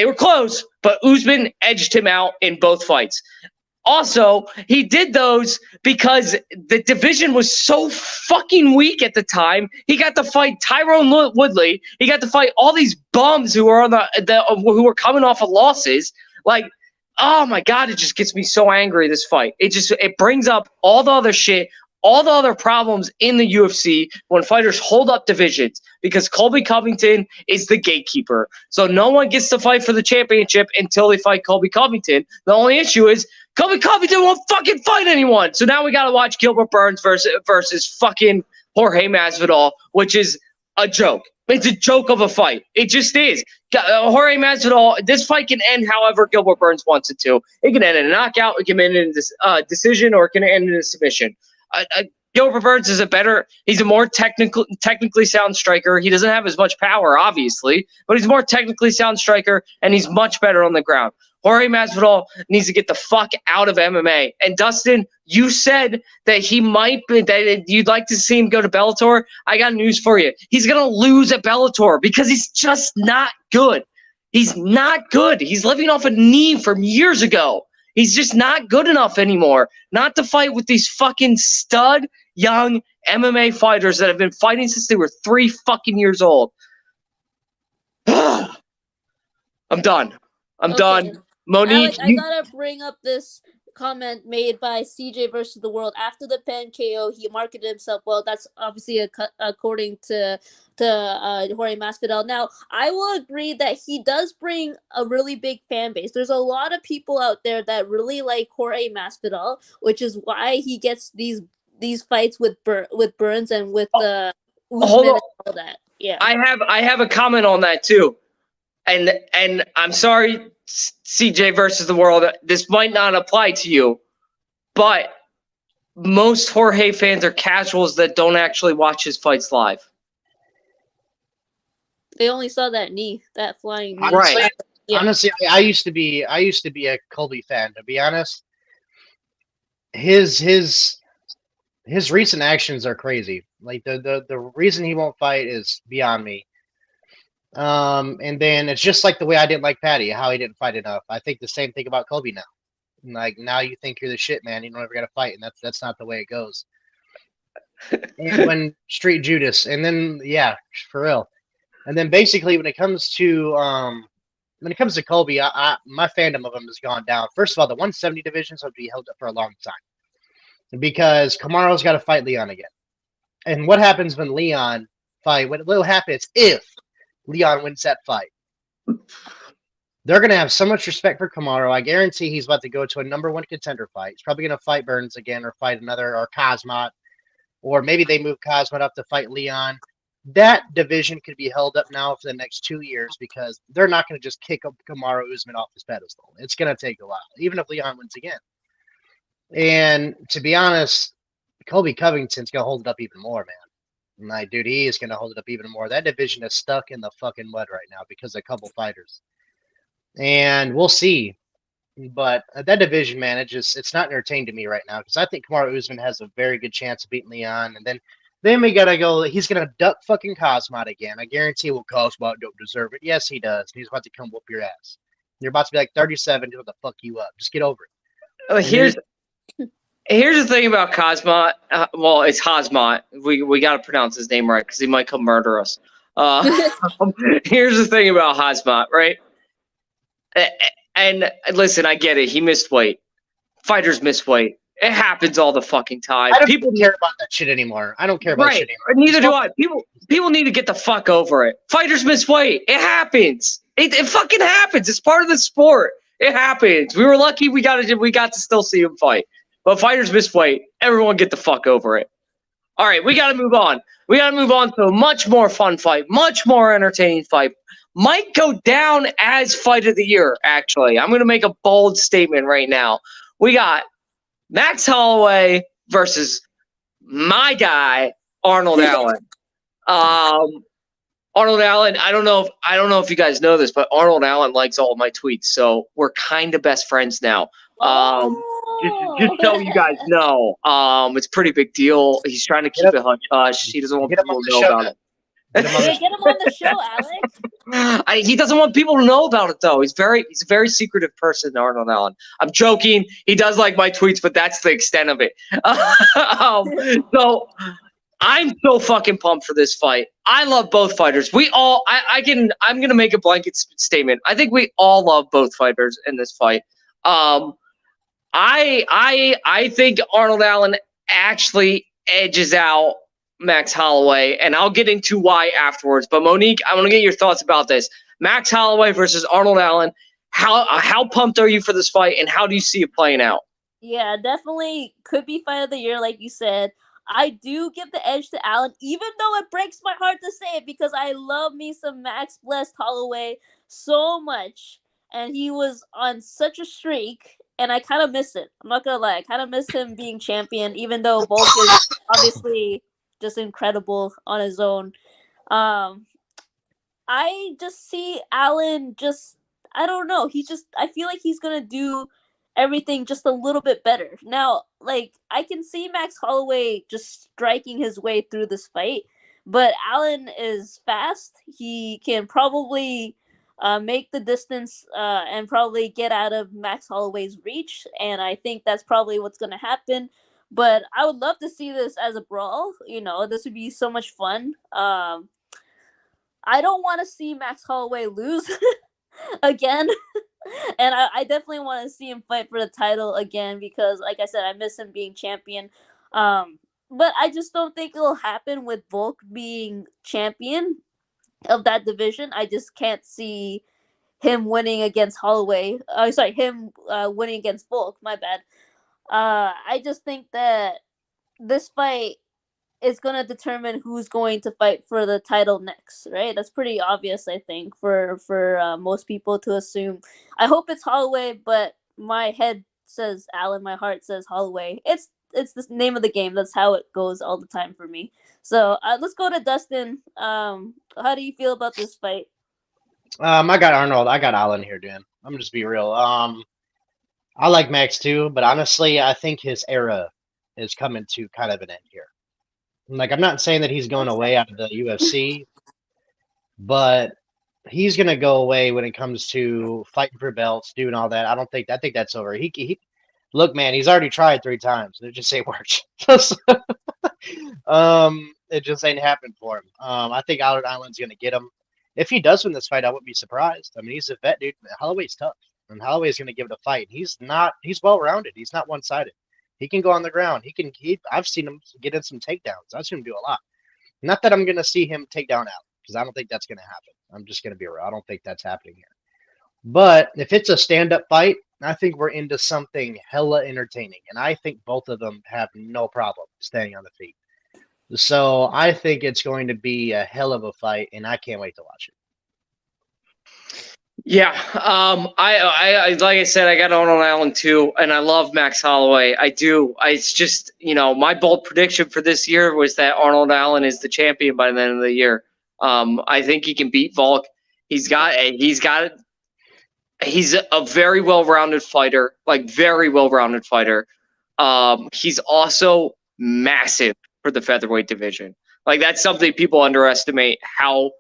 were close, but Usman edged him out in both fights. Also, he did those because the division was so fucking weak at the time. He got to fight Tyrone Woodley. He got to fight all these bums who were on who were coming off of losses. Like, oh my God, it just gets me so angry, this fight. It brings up all the other shit, all the other problems in the UFC when fighters hold up divisions, because Colby Covington is the gatekeeper. So no one gets to fight for the championship until they fight Colby Covington. The only issue is Colby Covington won't fucking fight anyone. So now we got to watch Gilbert Burns versus fucking Jorge Masvidal, which is a joke. It's a joke of a fight. It just is. Jorge Masvidal, this fight can end however Gilbert Burns wants it to. It can end in a knockout, it can end in a decision, or it can end in a submission. Gilbert Burns is he's a more technically sound striker. He doesn't have as much power, obviously, but he's a more technically sound striker, and he's much better on the ground. Jorge Masvidal needs to get the fuck out of MMA. And Dustin, you said that that you'd like to see him go to Bellator. I got news for you. He's going to lose at Bellator because he's just not good. He's not good. He's living off a knee from years ago. He's just not good enough anymore. Not to fight with these fucking stud young MMA fighters that have been fighting since they were 3 fucking years old. I'm done. I'm done. Monique, Alex, I gotta bring up this comment made by CJ versus the World after the Penn KO. He marketed himself well. That's obviously according to Jorge Masvidal. Now, I will agree that he does bring a really big fan base. There's a lot of people out there that really like Jorge Masvidal, which is why he gets these fights with Burns and with Usman and all that. Yeah, I have a comment on that too, and I'm sorry, CJ versus the World, this might not apply to you, but most Jorge fans are casuals that don't actually watch his fights live. They only saw that knee, that flying knee. Honestly, Right. Yeah. honestly, I used to be a Colby fan, to be honest. His recent actions are crazy. Like the reason he won't fight is beyond me. And then it's just like the way I didn't like Patty, how he didn't fight enough. I think the same thing about Colby now. Like, now you think you're the shit, man. You don't ever got to fight, and that's not the way it goes. And when Street Judas, and then for real. And then basically when it comes to Colby, my fandom of him has gone down. First of all, the 170 divisions will be held up for a long time because Kamaru's got to fight Leon again. And what happens when Leon fight? What will happen is if Leon wins that fight, they're going to have so much respect for Kamaru. I guarantee he's about to go to a #1 contender fight. He's probably going to fight Burns again or fight another, or Kazmat, or maybe they move Kazmat up to fight Leon. That division could be held up now for the next 2 years because they're not going to just kick up Kamaru Usman off his pedestal. It's going to take a while, even if Leon wins again. And to be honest, Colby Covington's going to hold it up even more, man. Like, dude, he is going to hold it up even more. That division is stuck in the fucking mud right now because of a couple fighters. And we'll see. But that division, man, it's not entertaining to me right now because I think Kamaru Usman has a very good chance of beating Leon. And then we got to go, he's going to duck fucking Kazmat again. I guarantee Kazmat don't deserve it. Yes, he does. He's about to come whoop your ass. You're about to be like 37, he'll fuck you up. Just get over it. Here's the thing about Kazmat. Well, it's Hazmat. We got to pronounce his name right because he might come murder us. Here's the thing about Hazmat, right? And listen, I get it. He missed weight. Fighters miss weight. It happens all the fucking time. People care about that shit anymore. I don't care about shit anymore. Neither do I. People need to get the fuck over it. Fighters miss weight. It happens. It fucking happens. It's part of the sport. It happens. We were lucky we got to still see him fight. But fighters miss weight. Everyone get the fuck over it. All right, we got to move on. We got to move on to a much more fun fight, much more entertaining fight. Might go down as fight of the year, actually. I'm going to make a bold statement right now. We got Max Holloway versus my guy, Arnold Allen. Arnold Allen, I don't know if you guys know this, but Arnold Allen likes all of my tweets, so we're kind of best friends now. Just so you guys know, it's a pretty big deal. He's trying to keep it hush hush. He doesn't want people to know about it. Get him on the show, Alex. He doesn't want people to know about it, though. He's a very secretive person, Arnold Allen. I'm joking. He does like my tweets, but that's the extent of it. So I'm so fucking pumped for this fight. I love both fighters. I'm gonna make a blanket statement. I think we all love both fighters in this fight. I think Arnold Allen actually edges out Max Holloway, and I'll get into why afterwards. But Monique, I want to get your thoughts about this. Max Holloway versus Arnold Allen. How pumped are you for this fight, and how do you see it playing out? Yeah, definitely could be fight of the year, like you said. I do give the edge to Allen, even though it breaks my heart to say it, because I love me some Max Blessed Holloway so much, and he was on such a streak, and I kind of miss it. I'm not gonna lie, I kind of miss him being champion, even though Volk is obviously just incredible on his own. I just see Allen I don't know. I feel like he's gonna do everything just a little bit better. Now, like, I can see Max Holloway just striking his way through this fight, but Allen is fast. He can probably make the distance and probably get out of Max Holloway's reach, and I think that's probably what's going to happen. But I would love to see this as a brawl. This would be so much fun. I don't want to see Max Holloway lose again. And I definitely want to see him fight for the title again because, like I said, I miss him being champion. But I just don't think it'll happen with Volk being champion of that division. I just can't see him winning against Holloway. Him winning against Volk. My bad. I just think that this fight is going to determine who's going to fight for the title next, right? That's pretty obvious, I think, for most people to assume. I hope it's Holloway, but my head says Allen, my heart says Holloway. It's the name of the game. That's how it goes all the time for me. So let's go to Dustin. How do you feel about this fight? I got Arnold. I got Allen here, Dan. I'm just be real. I like Max too, but honestly, I think his era is coming to kind of an end here. Like, I'm not saying that he's going away out of the UFC, but he's going to go away when it comes to fighting for belts, doing all that. I think that's over. He look, man, he's already tried 3 times. It just ain't worked. It just ain't happened for him. I think Allen's going to get him. If he does win this fight, I wouldn't be surprised. I mean, he's a vet, dude. Holloway's tough, and Holloway's going to give it a fight. He's well-rounded. He's not one-sided. He can go on the ground. I've seen him get in some takedowns. I've seen him do a lot. Not that I'm going to see him take down Allen, because I don't think that's going to happen. I'm just going to be real. I don't think that's happening here. But if it's a stand-up fight, I think we're into something hella entertaining. And I think both of them have no problem staying on the feet. So I think it's going to be a hell of a fight, and I can't wait to watch it. Yeah, I like I said, I got Arnold Allen too, and I love Max Holloway. I do. It's just, my bold prediction for this year was that Arnold Allen is the champion by the end of the year. I think he can beat Volk. He's a very well-rounded fighter, very well-rounded fighter. He's also massive for the featherweight division. That's something people underestimate how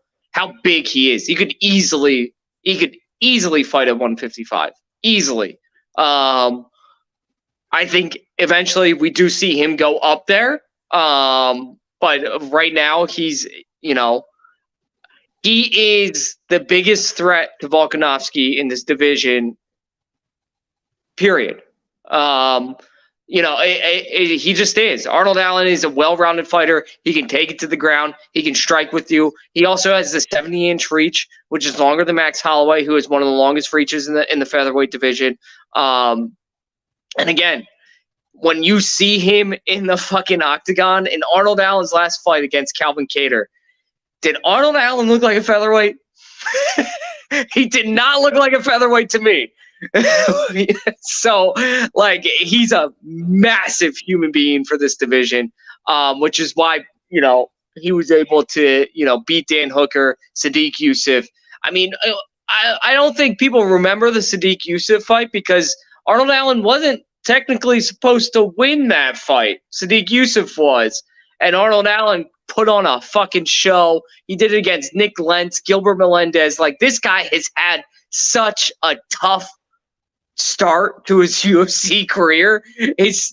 big he is. He could easily fight at 155. Easily. I think eventually we do see him go up there. But right now he is the biggest threat to Volkanovski in this division. Period. He just is. Arnold Allen is a well-rounded fighter. He can take it to the ground. He can strike with you. He also has the 70-inch reach, which is longer than Max Holloway, who is one of the longest reaches in the featherweight division. And again, when you see him in the fucking octagon in Arnold Allen's last fight against Calvin Kattar, did Arnold Allen look like a featherweight? He did not look like a featherweight to me. So, he's a massive human being for this division, which is why, he was able to, beat Dan Hooker, Sadiq Yusuff. I mean, I don't think people remember the Sadiq Yusuff fight because Arnold Allen wasn't technically supposed to win that fight. Sadiq Yusuff was. And Arnold Allen put on a fucking show. He did it against Nick Lentz, Gilbert Melendez. Like, this guy has had such a tough start to his UFC career. His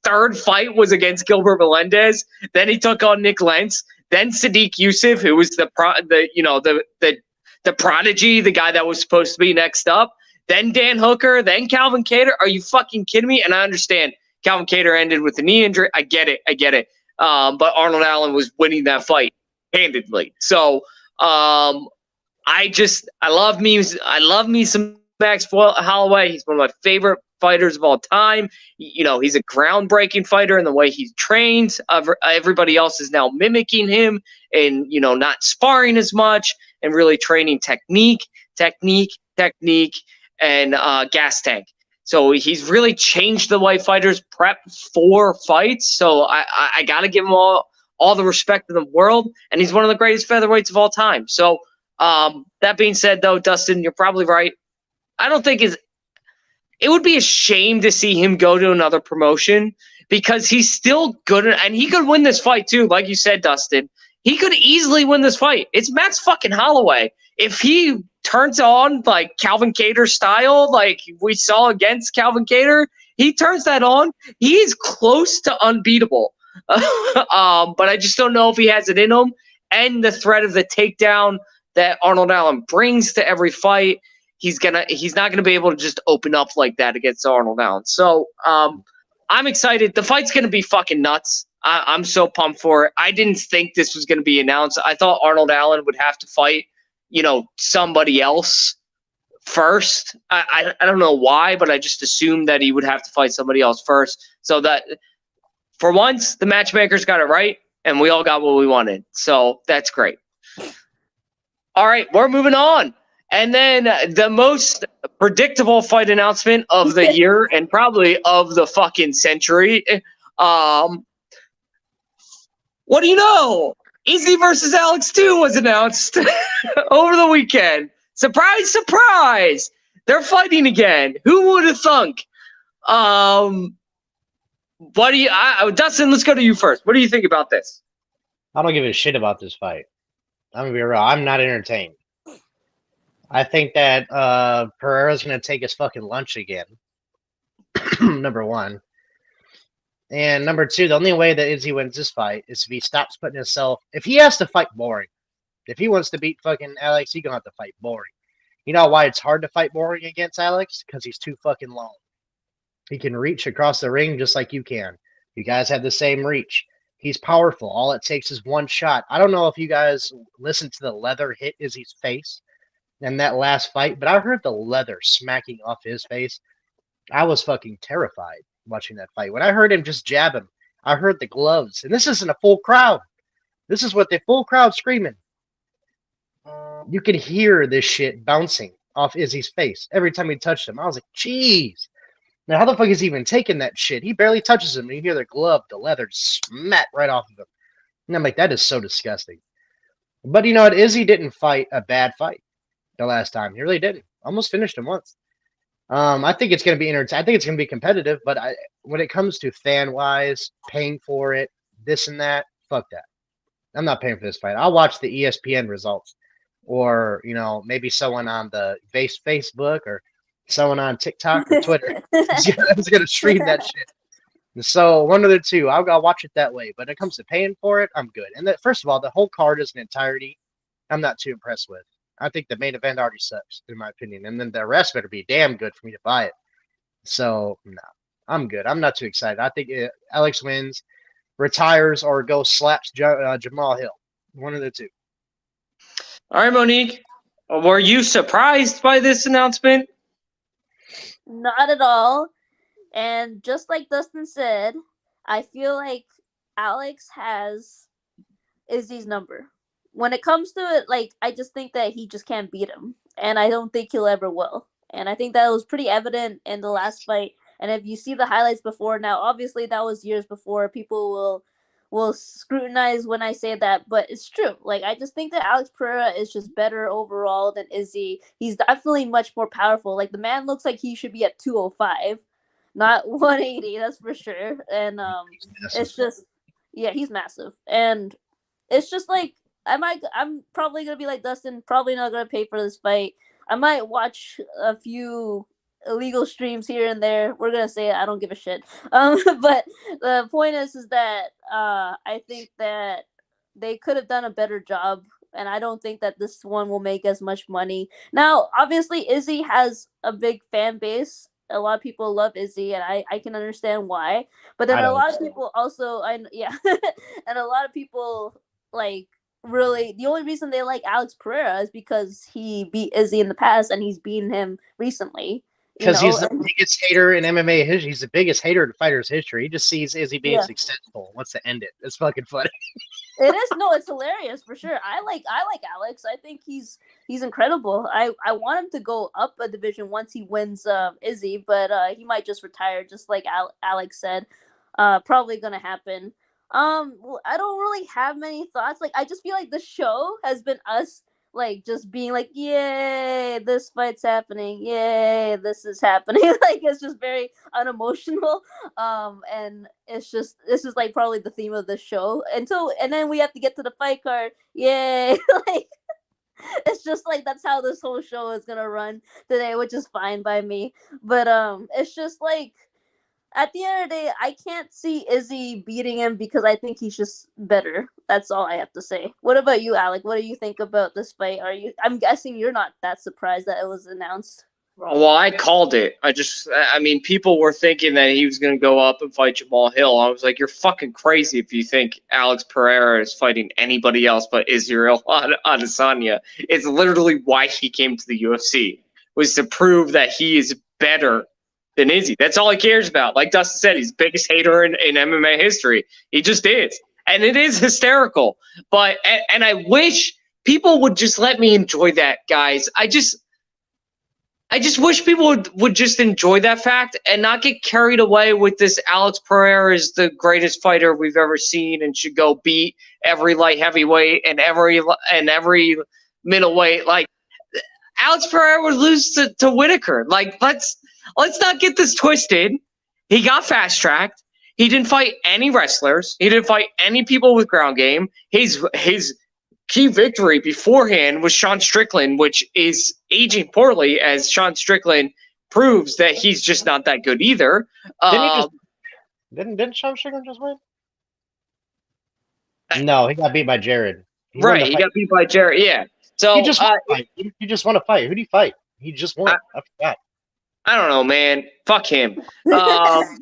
third fight was against Gilbert Melendez. Then he took on Nick Lentz. Then Sadiq Youssef, who was the prodigy, the guy that was supposed to be next up. Then Dan Hooker. Then Calvin Kattar. Are you fucking kidding me? And I understand Calvin Kattar ended with a knee injury. I get it. But Arnold Allen was winning that fight handedly. So I love me some Max Holloway. He's one of my favorite fighters of all time. He's a groundbreaking fighter in the way he trains. Everybody else is now mimicking him and, not sparring as much and really training technique, and gas tank. So he's really changed the way fighters prep for fights. So I got to give him all the respect in the world. And he's one of the greatest featherweights of all time. So that being said, though, Dustin, you're probably right. I don't think it would be a shame to see him go to another promotion because he's still good. And he could win this fight, too. Like you said, Dustin, he could easily win this fight. It's Max fucking Holloway. If he turns on like Calvin Kattar style, like we saw against Calvin Kattar, he turns that on. He is close to unbeatable. But I just don't know if he has it in him. And the threat of the takedown that Arnold Allen brings to every fight, he's not gonna be able to just open up like that against Arnold Allen. So I'm excited. The fight's gonna be fucking nuts. I'm so pumped for it. I didn't think this was gonna be announced. I thought Arnold Allen would have to fight, somebody else first. I don't know why, but I just assumed that he would have to fight somebody else first. So that for once, the matchmakers got it right, and we all got what we wanted. So that's great. All right, we're moving on. And then the most predictable fight announcement of the year and probably of the fucking century. What do you know? Izzy versus Alex 2 was announced over the weekend. Surprise, surprise. They're fighting again. Who would have thunk? Dustin, let's go to you first. What do you think about this? I don't give a shit about this fight. I'm going to be real. I'm not entertained. I think that Pereira's going to take his fucking lunch again. Number one. And number two, the only way that Izzy wins this fight is if he stops putting himself... If he has to fight boring. If he wants to beat fucking Alex, he's going to have to fight boring. You know why it's hard to fight boring against Alex? Because he's too fucking long. He can reach across the ring just like you can. You guys have the same reach. He's powerful. All it takes is one shot. I don't know if you guys listened to the leather hit Izzy's face in that last fight, but I heard the leather smacking off his face. I was fucking terrified watching that fight. When I heard him just jab him, I heard the gloves. And this isn't a full crowd. This is what the full crowd screaming. You could hear this shit bouncing off Izzy's face every time he touched him. I was like, jeez. Now, how the fuck is he even taking that shit? He barely touches him, and you hear the glove, the leather smack right off of him. And I'm like, that is so disgusting. But you know what? Izzy didn't fight a bad fight the last time. He really didn't. Almost finished him once. I think it's going to be I think it's going to be competitive, but when it comes to fan-wise, paying for it, this and that, fuck that. I'm not paying for this fight. I'll watch the ESPN results, or maybe someone on the Facebook or someone on TikTok or Twitter is going to stream that shit. So one of the two, I'll watch it that way. But when it comes to paying for it, I'm good. And first of all, the whole card as an entirety, I'm not too impressed with. I think the main event already sucks, in my opinion. And then the rest better be damn good for me to buy it. So, no, I'm good. I'm not too excited. I think Alex wins, retires, or goes slaps Jamal Hill. One of the two. All right, Monique. Were you surprised by this announcement? Not at all. And just like Dustin said, I feel like Alex has Izzy's number. When it comes to it, I just think that he just can't beat him. And I don't think he'll ever will. And I think that was pretty evident in the last fight. And if you see the highlights before, now obviously that was years before. People will scrutinize when I say that, but it's true. I just think that Alex Pereira is just better overall than Izzy. He's definitely much more powerful. The man looks like he should be at 205, not 180, that's for sure. And it's just, yeah, he's massive. And it's just like I'm probably gonna be like Dustin, probably not gonna pay for this fight. I might watch a few illegal streams here and there. We're gonna say I don't give a shit. But the point is that I think that they could have done a better job, and I don't think that this one will make as much money. Now, obviously, Izzy has a big fan base. A lot of people love Izzy, and I can understand why. But then I a don't. lot of people also, yeah, and a lot of people like really the only reason they like Alex Pereira is because he beat Izzy in the past and he's beaten him recently. Because he's the And biggest hater in MMA history. He's the biggest hater in fighters history. He just sees Izzy being Yeah. successful, wants to end it. It's fucking funny. it is no, it's hilarious for sure. I like Alex. I think he's incredible. I want him to go up a division once he wins Izzy, but he might just retire, just like Alex said. Probably gonna happen. I don't really have many thoughts. Like I just feel like the show has been us like just being like, yay, this fight's happening, yay, this is happening. Like it's just very unemotional. And it's just this is like probably the theme of the show. And then we have to get to the fight card. Yay. Like it's just like that's how this whole show is gonna run today, which is fine by me. But it's just like at the end of the day, I can't see Izzy beating him because I think he's just better. That's all I have to say. What about you, Alec? What do you think about this fight? I'm guessing you're not that surprised that it was announced. Well, I called it. I mean, people were thinking that he was going to go up and fight Jamal Hill. I was like, you're fucking crazy if you think Alex Pereira is fighting anybody else but Israel Adesanya. It's literally why he came to the UFC, was to prove that he is better than Izzy. That's all he cares about. Like Dustin said, he's the biggest hater in MMA history. He just is. And it is hysterical. But and I wish people would just let me enjoy that, guys. I just wish people would just enjoy that fact and not get carried away with this Alex Pereira is the greatest fighter we've ever seen and should go beat every light heavyweight and every middleweight. Like Alex Pereira would lose to Whitaker. Like let's not get this twisted. He got fast tracked. He didn't fight any wrestlers. He didn't fight any people with ground game. His key victory beforehand was Sean Strickland, which is aging poorly, as Sean Strickland proves that he's just not that good either. Didn't Sean Strickland just win? No, he got beat by Jared. He got beat by Jared. Yeah. So he just won a fight. Who did he fight? He just won. I forgot. I don't know, man. Fuck him.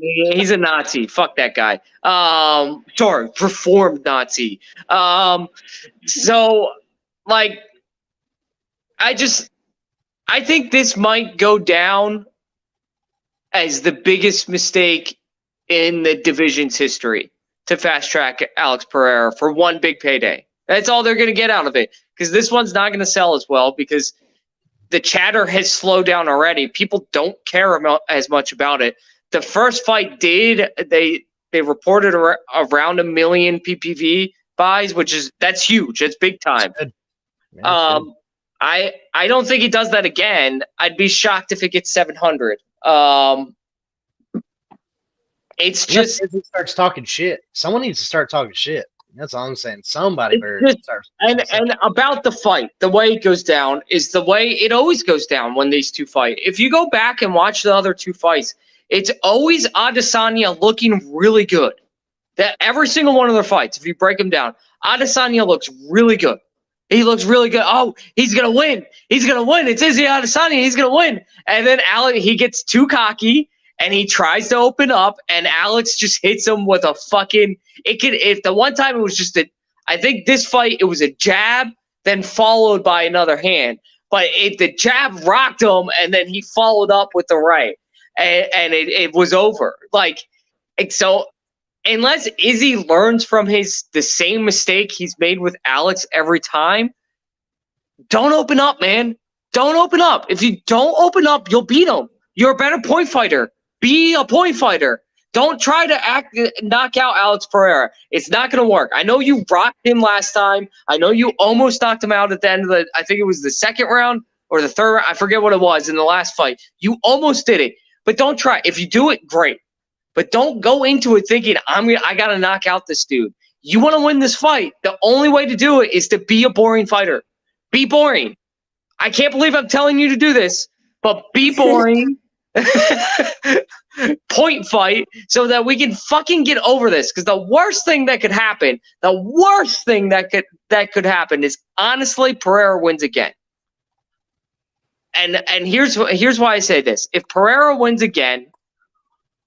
He's a Nazi. Fuck that guy. Sorry, reformed Nazi. So, like, I think this might go down as the biggest mistake in the division's history to fast track Alex Pereira for one big payday. That's all they're going to get out of it, because this one's not going to sell as well because the chatter has slowed down already. People don't care as much about it. The first fight did. They reported around 1 million PPV buys, that's huge. That's big time. I don't think he does that again. I'd be shocked if it gets 700. It's just he starts talking shit. Someone needs to start talking shit. That's all I'm saying. Somebody better start. And about the fight, the way it goes down is the way it always goes down when these two fight. If you go back and watch the other two fights, it's always Adesanya looking really good. That every single one of their fights, if you break them down, Adesanya looks really good. He looks really good. Oh, he's gonna win. He's gonna win. It's Izzy Adesanya. He's gonna win. And then he gets too cocky. And he tries to open up, and Alex just hits him with a fucking. If the one time it was just I think this fight it was a jab, then followed by another hand. But the jab rocked him, and then he followed up with the right, and it was over. So unless Izzy learns from the same mistake he's made with Alex every time, don't open up, man. Don't open up. If you don't open up, you'll beat him. You're a better point fighter. Be a point fighter. Don't try to knock out Alex Pereira. It's not going to work. I know you rocked him last time. I know you almost knocked him out at the end of I think it was the second round or the third round. I forget what it was in the last fight. You almost did it. But don't try. If you do it, great. But don't go into it thinking, I got to knock out this dude. you want to win this fight, the only way to do it is to be a boring fighter. Be boring. I can't believe I'm telling you to do this, but be boring. Point fight so that we can fucking get over this. Because the worst thing that could happen, is honestly Pereira wins again. And here's why I say this. If Pereira wins again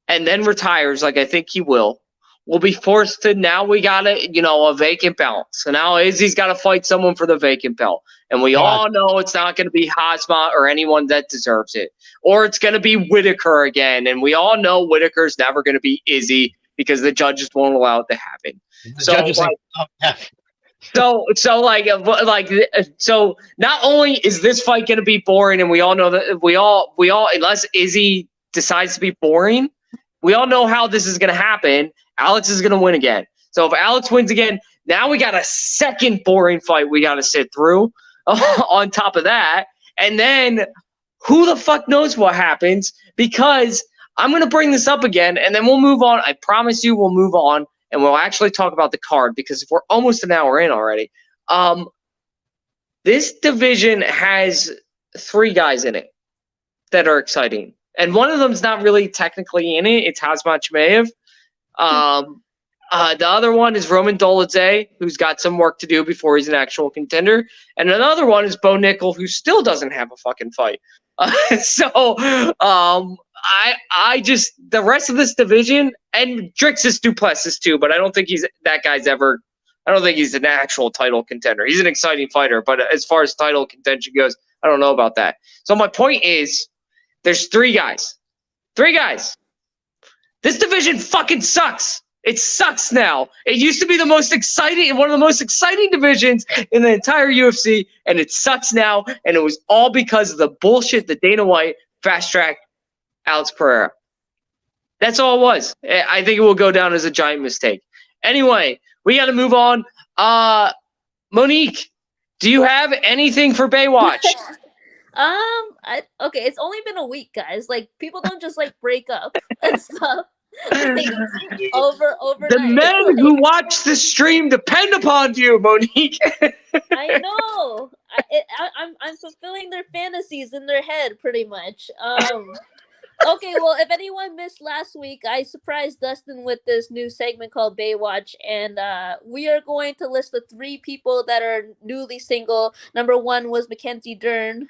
and then retires, like I think he will, we'll be forced to, now we got a vacant belt. So now Izzy's got to fight someone for the vacant belt. And we all know it's not going to be Hazmat or anyone that deserves it. Or it's going to be Whitaker again. And we all know Whitaker's never going to be Izzy because the judges won't allow it to happen. So not only is this fight going to be boring, and we all know that we all unless Izzy decides to be boring, we all know how this is going to happen. Alex is going to win again. So if Alex wins again, now we got a second boring fight we got to sit through on top of that. And then who the fuck knows what happens, because I'm going to bring this up again and then we'll move on. I promise you we'll move on and we'll actually talk about the card, because if we're almost an hour in already, this division has 3 guys in it that are exciting. And one of them's not really technically in it. It's Hazmat Chimaev. The other one is Roman Dolidze, who's got some work to do before he's an actual contender. And another one is Bo Nickel, who still doesn't have a fucking fight. I just, the rest of this division, and Drixus Du Plessis too, but I don't think I don't think he's an actual title contender. He's an exciting fighter, but as far as title contention goes, I don't know about that. So my point is, there's 3 guys. 3 guys. This division fucking sucks. It sucks now. It used to be one of the most exciting divisions in the entire UFC, and it sucks now, and it was all because of the bullshit that Dana White fast-tracked Alex Pereira. That's all it was. I think it will go down as a giant mistake. Anyway, we got to move on. Monique, do you have anything for Baywatch? Okay, it's only been a week, guys. Like, people don't just break up and stuff. Overnight. The men who watch the stream depend upon you, Monique. I know. I'm fulfilling their fantasies in their head, pretty much. Okay, well, if anyone missed last week, I surprised Dustin with this new segment called Baywatch, and we are going to list the 3 people that are newly single. Number 1 was Mackenzie Dern,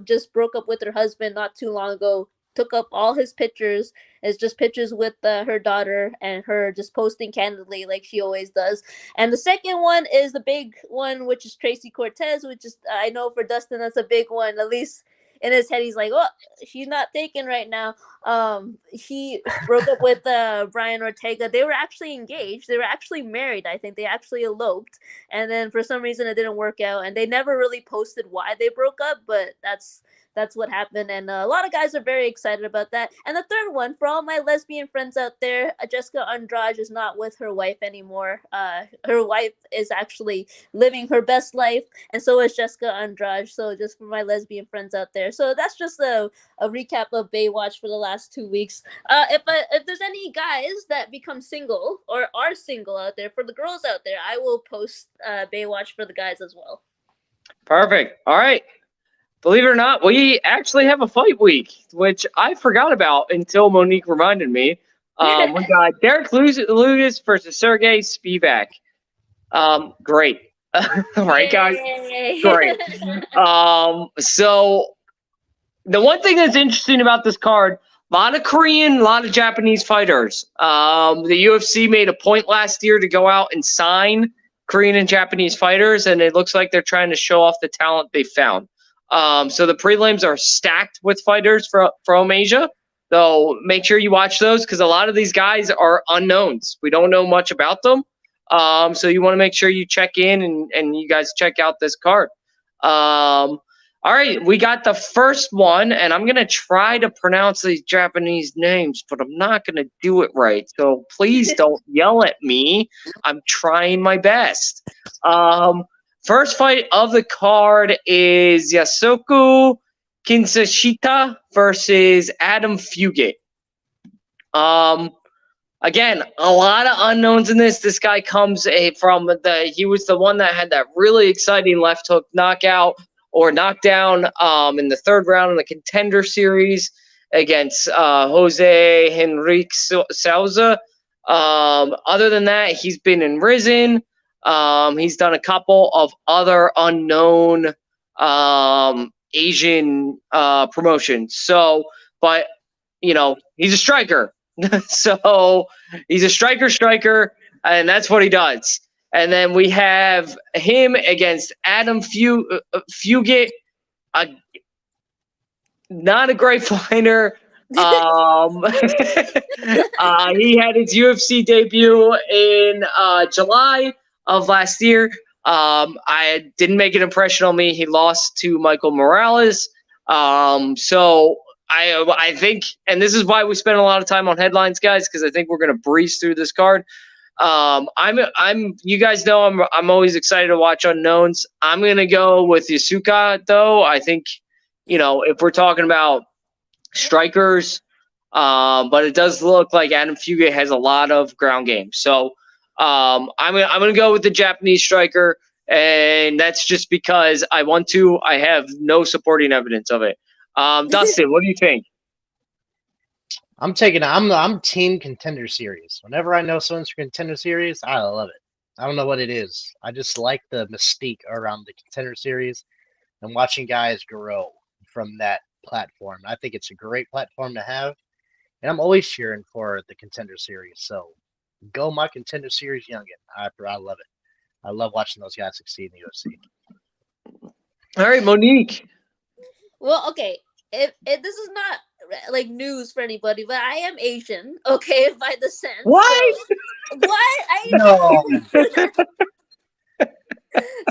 just broke up with her husband not too long ago. Took up all his pictures. It's just pictures with her daughter and her just posting candidly like she always does. And the second one is the big one, which is Tracy Cortez, which is, I know for Dustin, that's a big one. At least in his head, he's like, oh, she's not taken right now. He broke up with Brian Ortega. They were actually engaged. They were actually married, I think. They actually eloped. And then for some reason, it didn't work out. And they never really posted why they broke up, but that's what happened, and a lot of guys are very excited about that. And the third one, for all my lesbian friends out there, Jessica Andrade is not with her wife anymore. Her wife is actually living her best life, and so is Jessica Andrade. So just for my lesbian friends out there. So that's just a recap of Baywatch for the last 2 weeks. If there's any guys that become single or are single out there, for the girls out there, I will post Baywatch for the guys as well. Perfect. All right. Believe it or not, we actually have a fight week, which I forgot about until Monique reminded me. We got Derek Lewis versus Sergey Spivak. Great. Right, guys? Great. So the one thing that's interesting about this card, a lot of Korean, a lot of Japanese fighters. The UFC made a point last year to go out and sign Korean and Japanese fighters, and it looks like they're trying to show off the talent they found. So the prelims are stacked with fighters from Asia. So make sure you watch those, because a lot of these guys are unknowns. We don't know much about them. So you want to make sure you check in and you guys check out this card. All right, we got the first one, and I'm going to try to pronounce these Japanese names, but I'm not going to do it right. So please don't yell at me. I'm trying my best. First fight of the card is Yasuko Kinshasa versus Adam Fugate. I again, a lot of unknowns in this. This guy comes he was the one that had that really exciting left hook knockout or knockdown in the third round in the Contender Series against Jose Henrique Souza. Other than that, he's been in Risen. He's done a couple of other unknown Asian promotions. So, but he's a striker. So he's a striker, and that's what he does. And then we have him against Adam Fugit, not a great fighter. He had his UFC debut in July of last year. I didn't make an impression on me. He lost to Michael Morales. So I think, and this is why we spend a lot of time on headlines, guys, because I think we're gonna breeze through this card. You guys know I'm always excited to watch unknowns. I'm gonna go with Yusuke though. I think, if we're talking about strikers, but it does look like Adam Fugit has a lot of ground game. So I'm gonna go with the Japanese striker, and that's just because I want to. I have no supporting evidence of it. Dustin, what do you think? I'm team Contender Series. Whenever I know someone's for Contender Series, I love it. I don't know what it is. I just like the mystique around the Contender Series and watching guys grow from that platform. I think it's a great platform to have, and I'm always cheering for the Contender Series. So go my Contender Series youngin. I love it. I love watching those guys succeed in the UFC. All right, Monique. Well, okay. If this is not like news for anybody, but I am Asian, okay, by descent. What? So, what? No.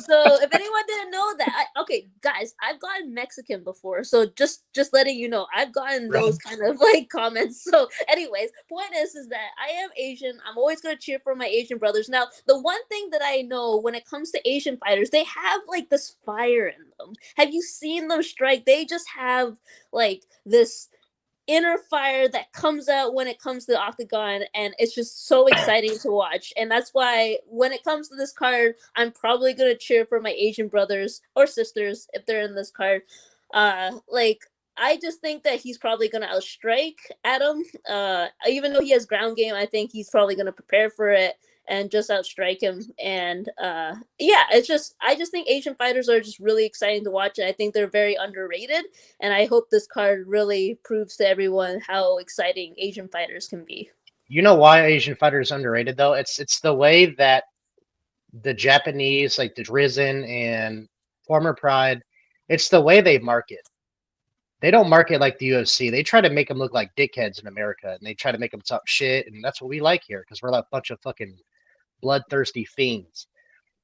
So if anyone didn't know that, okay, guys, I've gotten Mexican before, so just letting you know, I've gotten those kind of like comments. So, anyways, point is that I am Asian. I'm always gonna cheer for my Asian brothers. Now, the one thing that I know when it comes to Asian fighters, they have like this fire in them. Have you seen them strike? They just have like this inner fire that comes out when it comes to the octagon, and it's just so exciting to watch. And that's why when it comes to this card, I'm probably gonna cheer for my Asian brothers or sisters if they're in this card. I just think that he's probably gonna outstrike Adam. Even though he has ground game, I think he's probably gonna prepare for it and just outstrike him. And I just think Asian fighters are just really exciting to watch, and I think they're very underrated. And I hope this card really proves to everyone how exciting Asian fighters can be. You know why Asian fighters are underrated though? It's the way that the Japanese, like the Risen and former Pride, it's the way they market. They don't market like the UFC. They try to make them look like dickheads in America, and they try to make them talk shit, and that's what we like here because we're like a bunch of fucking bloodthirsty fiends.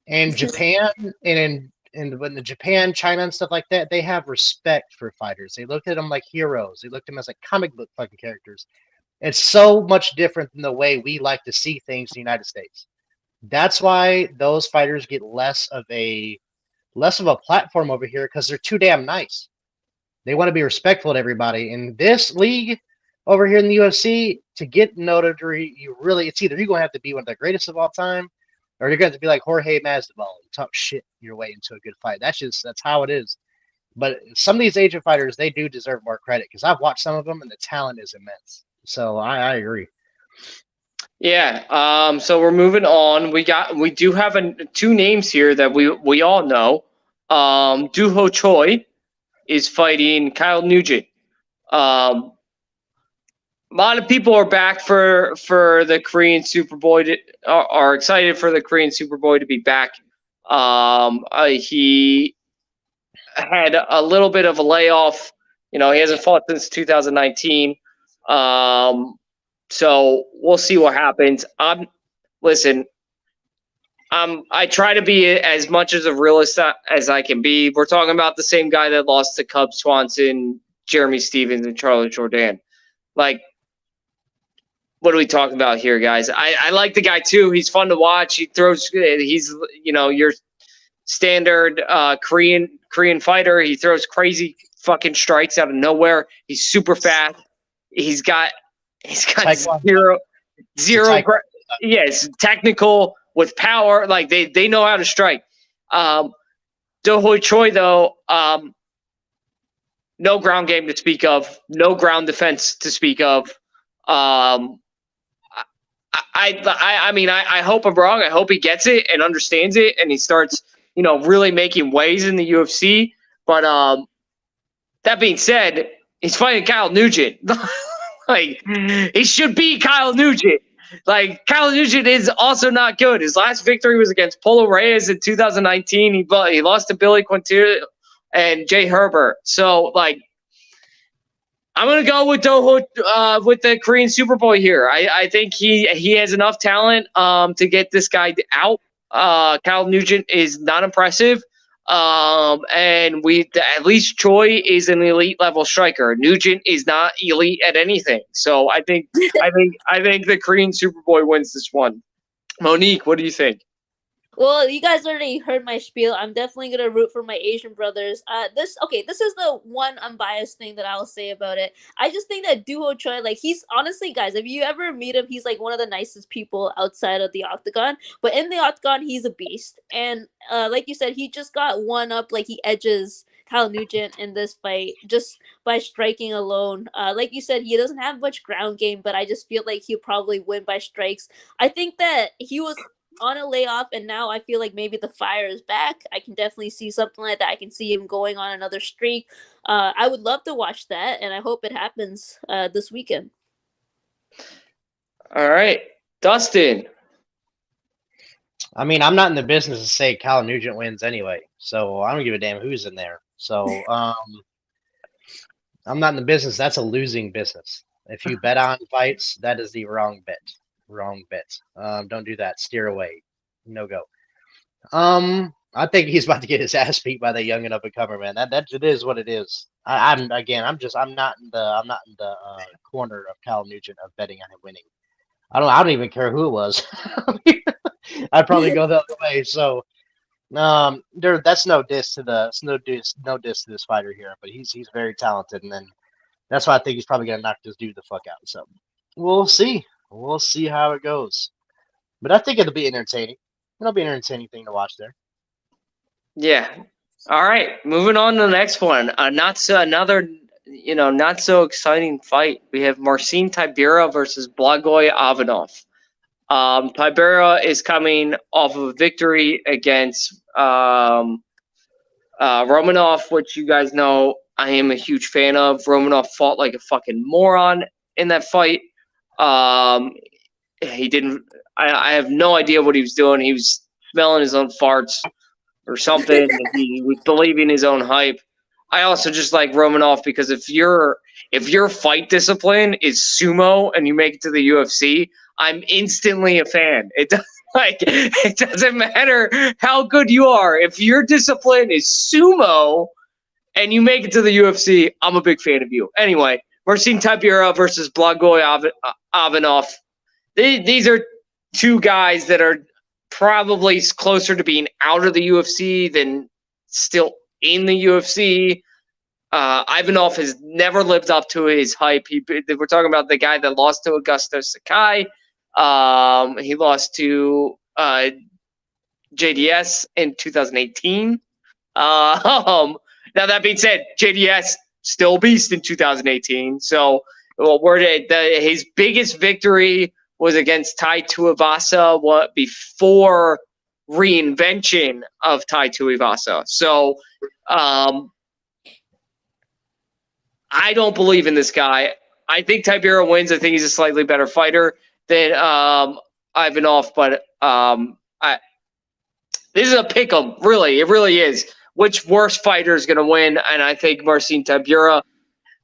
And Japan and when the Japan, China, and stuff like that, they have respect for fighters. They look at them like heroes. They look at them as like comic book fucking characters. It's so much different than the way we like to see things in the United States. That's why those fighters get less of a platform over here because they're too damn nice. They want to be respectful to everybody. In this league over here in the UFC, to get notoriety, it's either you're going to have to be one of the greatest of all time, or you're going to have to be like Jorge Masvidal and talk shit your way into a good fight. That's how it is. But some of these Asian fighters, they do deserve more credit because I've watched some of them and the talent is immense. So I agree. Yeah. So we're moving on. We do have two names here that we all know. Doo Ho Choi is fighting Kyle Nugent. A lot of people are back for the Korean Superboy. Are excited for the Korean Superboy to be back. He had a little bit of a layoff. He hasn't fought since 2019. So we'll see what happens. I try to be as much as a realist as I can be. We're talking about the same guy that lost to Cub Swanson, Jeremy Stevens, and Charlie Jourdain. Like, what are we talking about here, guys? I like the guy too. He's fun to watch. He's your standard Korean fighter. He throws crazy fucking strikes out of nowhere. He's super fast. He's got zero zero. Yes, technical with power. Like they know how to strike. Do Hoi Choi though, no ground game to speak of, no ground defense to speak of. I mean, I hope I'm wrong. I hope he gets it and understands it, and he starts, really making waves in the UFC. But that being said, he's fighting Kyle Nugent. Like, he should be Kyle Nugent. Like, Kyle Nugent is also not good. His last victory was against Polo Reyes in 2019. He lost to Billy Quinteiro and Jay Herbert. So, like, I'm gonna go with with the Korean Superboy here. I think he has enough talent to get this guy out. Kyle Nugent is not impressive, and at least Choi is an elite level striker. Nugent is not elite at anything. So I think the Korean Superboy wins this one. Monique, what do you think? Well, you guys already heard my spiel. I'm definitely gonna root for my Asian brothers. This is the one unbiased thing that I'll say about it. I just think that Do Ho Choi, like, he's honestly, guys, if you ever meet him, he's like one of the nicest people outside of the octagon. But in the octagon, he's a beast. And like you said, he just got one up. Like, he edges Kyle Nugent in this fight just by striking alone. Like you said, he doesn't have much ground game, but I just feel like he'll probably win by strikes. I think that he was on a layoff, and now I feel like maybe the fire is back. I can definitely see something like that. I can see him going on another streak. I would love to watch that, and I hope it happens this weekend. All right, Dustin. I mean, I'm not in the business to say Kyle Nugent wins anyway, so I don't give a damn who's in there. So I'm not in the business. That's a losing business. If you bet on fights, that is the wrong bet. Wrong bet. Don't do that. Steer away. No go. I think he's about to get his ass beat by the young and up and comer, man. That it is what it is. I'm not in the corner of Kyle Nugent of betting on him winning. I don't even care who it was. I'd probably go the other way. So that's no diss to this fighter here, but he's very talented, and then that's why I think he's probably gonna knock this dude the fuck out. So we'll see. We'll see how it goes. But I think it'll be entertaining. It'll be an entertaining thing to watch there. Yeah. All right. Moving on to the next one. Not so exciting fight. We have Marcin Tybura versus Blagoy Ivanov. Tybura is coming off of a victory against Romanov, which you guys know I am a huge fan of. Romanov fought like a fucking moron in that fight. He didn't. I have no idea what he was doing. He was smelling his own farts or something. He was believing his own hype. I also just like Romanov because if your fight discipline is sumo and you make it to the UFC, I'm instantly a fan. It doesn't matter how good you are. If your discipline is sumo and you make it to the UFC, I'm a big fan of you. Anyway, Marcin Tybura versus Blagoy Ivanov. These are two guys that are probably closer to being out of the UFC than still in the UFC. Ivanov has never lived up to his hype. We're talking about the guy that lost to Augusto Sakai. He lost to JDS in 2018. Now that being said, JDS still beast in 2018. So, his biggest victory was against Tai Tuivasa before reinvention of Tai Tuivasa. So, I don't believe in this guy. I think Tybura wins. I think he's a slightly better fighter than Ivanov, but this is a pick 'em. Really, it really is. Which worst fighter is going to win? And I think Marcin Tybura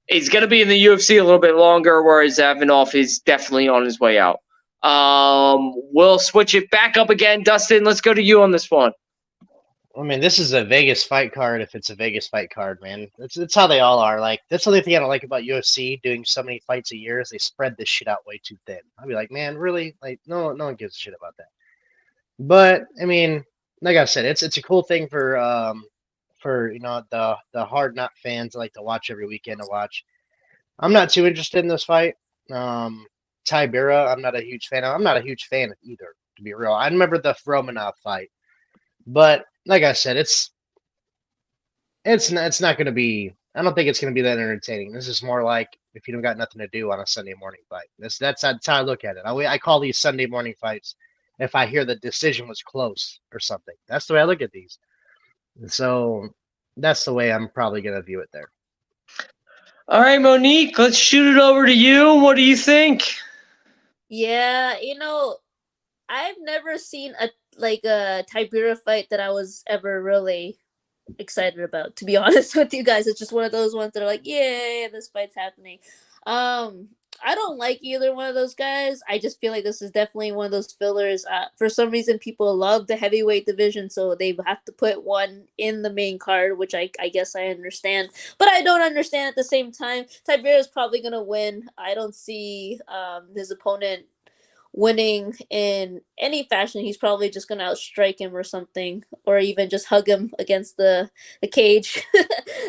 is going to be in the UFC a little bit longer, whereas Ivanov is definitely on his way out. We'll switch it back up again. Dustin, let's go to you on this one. I mean, this is a Vegas fight card if it's a Vegas fight card, man. It's how they all are. Like, that's the only thing I don't like about UFC doing so many fights a year is they spread this shit out way too thin. I'd be like, man, really? Like, no one gives a shit about that. But I mean, like I said, it's a cool thing for the hard knot fans that like to watch every weekend to watch. I'm not too interested in this fight. Tybura, I'm not a huge fan of. I'm not a huge fan of either, to be real. I remember the Romanov fight, but like I said, it's not going to be. I don't think it's going to be that entertaining. This is more like if you don't got nothing to do on a Sunday morning fight. That's how I look at it. I call these Sunday morning fights if I hear the decision was close or something. That's the way I look at these. So that's the way I'm probably going to view it there. All right, Monique, let's shoot it over to you. What do you think? Yeah, I've never seen a Tybura fight that I was ever really excited about, to be honest with you guys. It's just one of those ones that are like, yay, this fight's happening. I don't like either one of those guys. I just feel like this is definitely one of those fillers. For some reason, people love the heavyweight division, so they have to put one in the main card, which I guess I understand. But I don't understand at the same time. Tybura is probably going to win. I don't see his opponent winning in any fashion. He's probably just going to outstrike him or something, or even just hug him against the cage.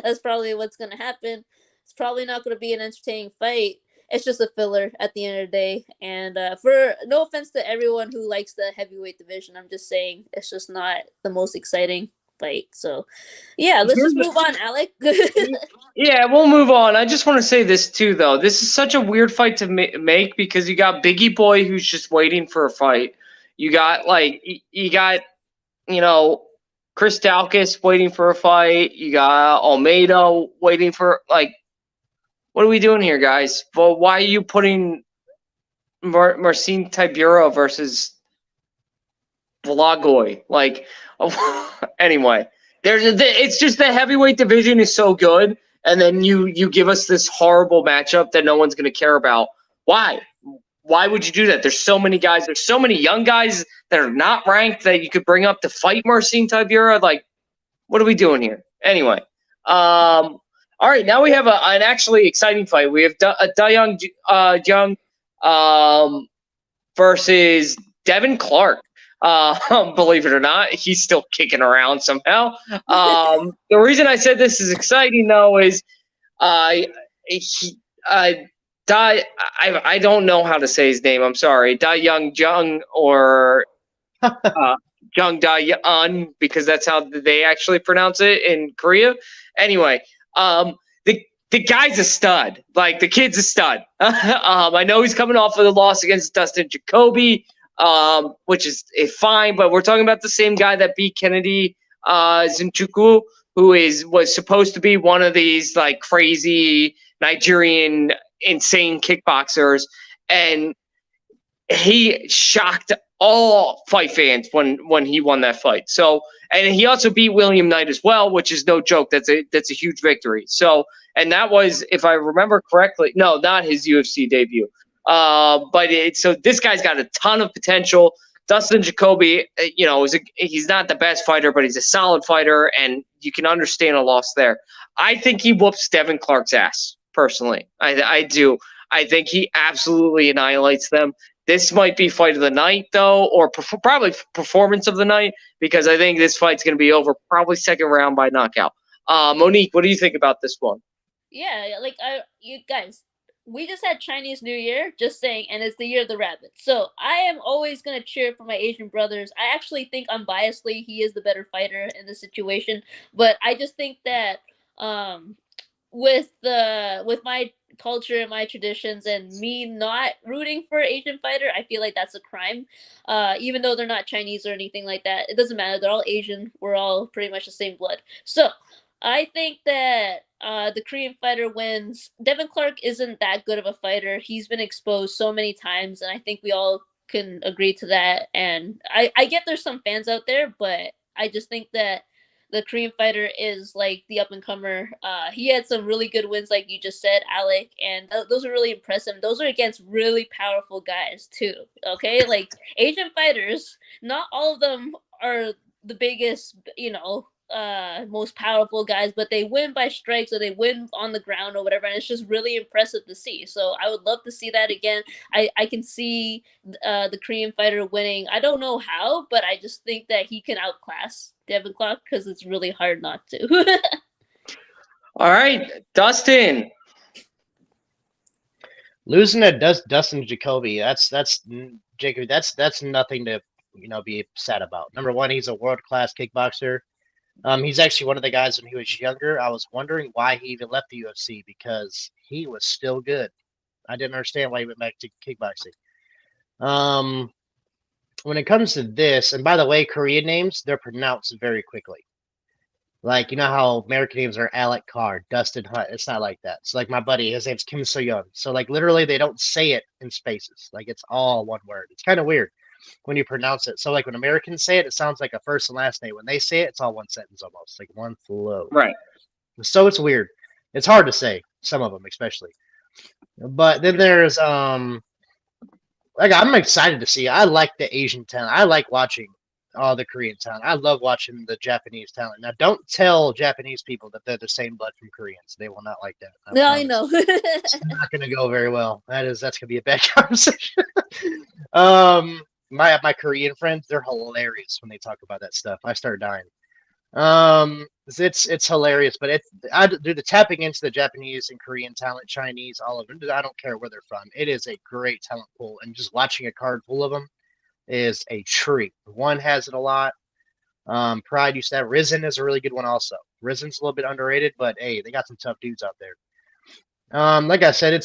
That's probably what's going to happen. It's probably not going to be an entertaining fight. It's just a filler at the end of the day. And for no offense to everyone who likes the heavyweight division, I'm just saying it's just not the most exciting fight. So, yeah, let's just move on, Alec. Yeah, we'll move on. I just want to say this too, though. This is such a weird fight to make because you got Biggie Boy who's just waiting for a fight. You got Chris Daukaus waiting for a fight. You got Almeida waiting for what are we doing here, guys? Well, why are you putting Marcin Tybura versus Blagoy? Anyway, it's just the heavyweight division is so good, and then you give us this horrible matchup that no one's going to care about. Why? Why would you do that? There's so many guys. There's so many young guys that are not ranked that you could bring up to fight Marcin Tybura. What are we doing here? Anyway, all right, now we have an actually exciting fight. We have Da Young versus Devin Clark. Believe it or not, he's still kicking around somehow. The reason I said this is exciting, though, is I don't know how to say his name. I'm sorry. Da Young Jung or Jung Da Young, because that's how they actually pronounce it in Korea. Anyway, the guy's a stud. The kid's a stud. I know he's coming off of the loss against Dustin Jacoby, which is fine, but we're talking about the same guy that beat Kennedy Nzechukwu, who was supposed to be one of these crazy Nigerian insane kickboxers, and he shocked all fight fans when he won that fight. So, and he also beat William Knight as well, which is no joke. That's a huge victory. So, and that was, if I remember correctly, no, not his UFC debut. So this guy's got a ton of potential. Dustin Jacoby, he's not the best fighter, but he's a solid fighter, and you can understand a loss there. I think he whoops Devin Clark's ass, personally. I do. I think he absolutely annihilates them. This might be fight of the night, though, or probably performance of the night, because I think this fight's going to be over probably second round by knockout. Monique, what do you think about this one? Yeah, you guys, we just had Chinese New Year, just saying, and it's the year of the rabbit. So I am always going to cheer for my Asian brothers. I actually think unbiasedly he is the better fighter in this situation, but I just think that with my culture and my traditions and me not rooting for an Asian fighter, I feel like that's a crime. Even though they're not Chinese or anything like that, it doesn't matter. They're all Asian. We're all pretty much the same blood. So I think that the Korean fighter wins. Devin Clark isn't that good of a fighter. He's been exposed so many times, and I think we all can agree to that. And I get there's some fans out there, but I just think that the Korean fighter is the up-and-comer. He had some really good wins, like you just said, Alec, and those are really impressive. Those are against really powerful guys, too, okay? Asian fighters, not all of them are the biggest, most powerful guys, but they win by strikes or they win on the ground or whatever, and it's just really impressive to see. So I would love to see that again. I can see the Korean fighter winning. I don't know how, but I just think that he can outclass Devin Clark because it's really hard not to. All right, Dustin. Losing to Dustin Jacoby, Jacob. That's nothing to be sad about. Number one, he's a world class kickboxer. He's actually one of the guys when he was younger. I was wondering why he even left the UFC because he was still good. I didn't understand why he went back to kickboxing. When it comes to this, and by the way, Korean names, they're pronounced very quickly. Like, you know how American names are Alec Carr, Dustin Hunt. It's not like that. So, like, my buddy, his name's Kim So Young. So, like, literally, they don't say it in spaces. Like, it's all one word. It's kind of weird when you pronounce it. So, like, when Americans say it, it sounds like a first and last name. When they say it, it's all one sentence almost, like one flow. Right. So, it's weird. It's hard to say, some of them especially. But then there's, like, I'm excited to see. I like the Asian talent. I like watching all the Korean talent. I love watching the Japanese talent. Now, don't tell Japanese people that they're the same blood from Koreans. They will not like that. Yeah, I know. It's not going to go very well. That's going to be a bad conversation. My Korean friends, they're hilarious when they talk about that stuff. I start dying. It's hilarious, but I do the tapping into the Japanese and Korean talent, Chinese, all of them. I don't care where they're from. It is a great talent pool, and just watching a card full of them is a treat. One has it a lot. Pride used to have Risen is a really good one also. Risen's a little bit underrated, but hey, they got some tough dudes out there. Like I said,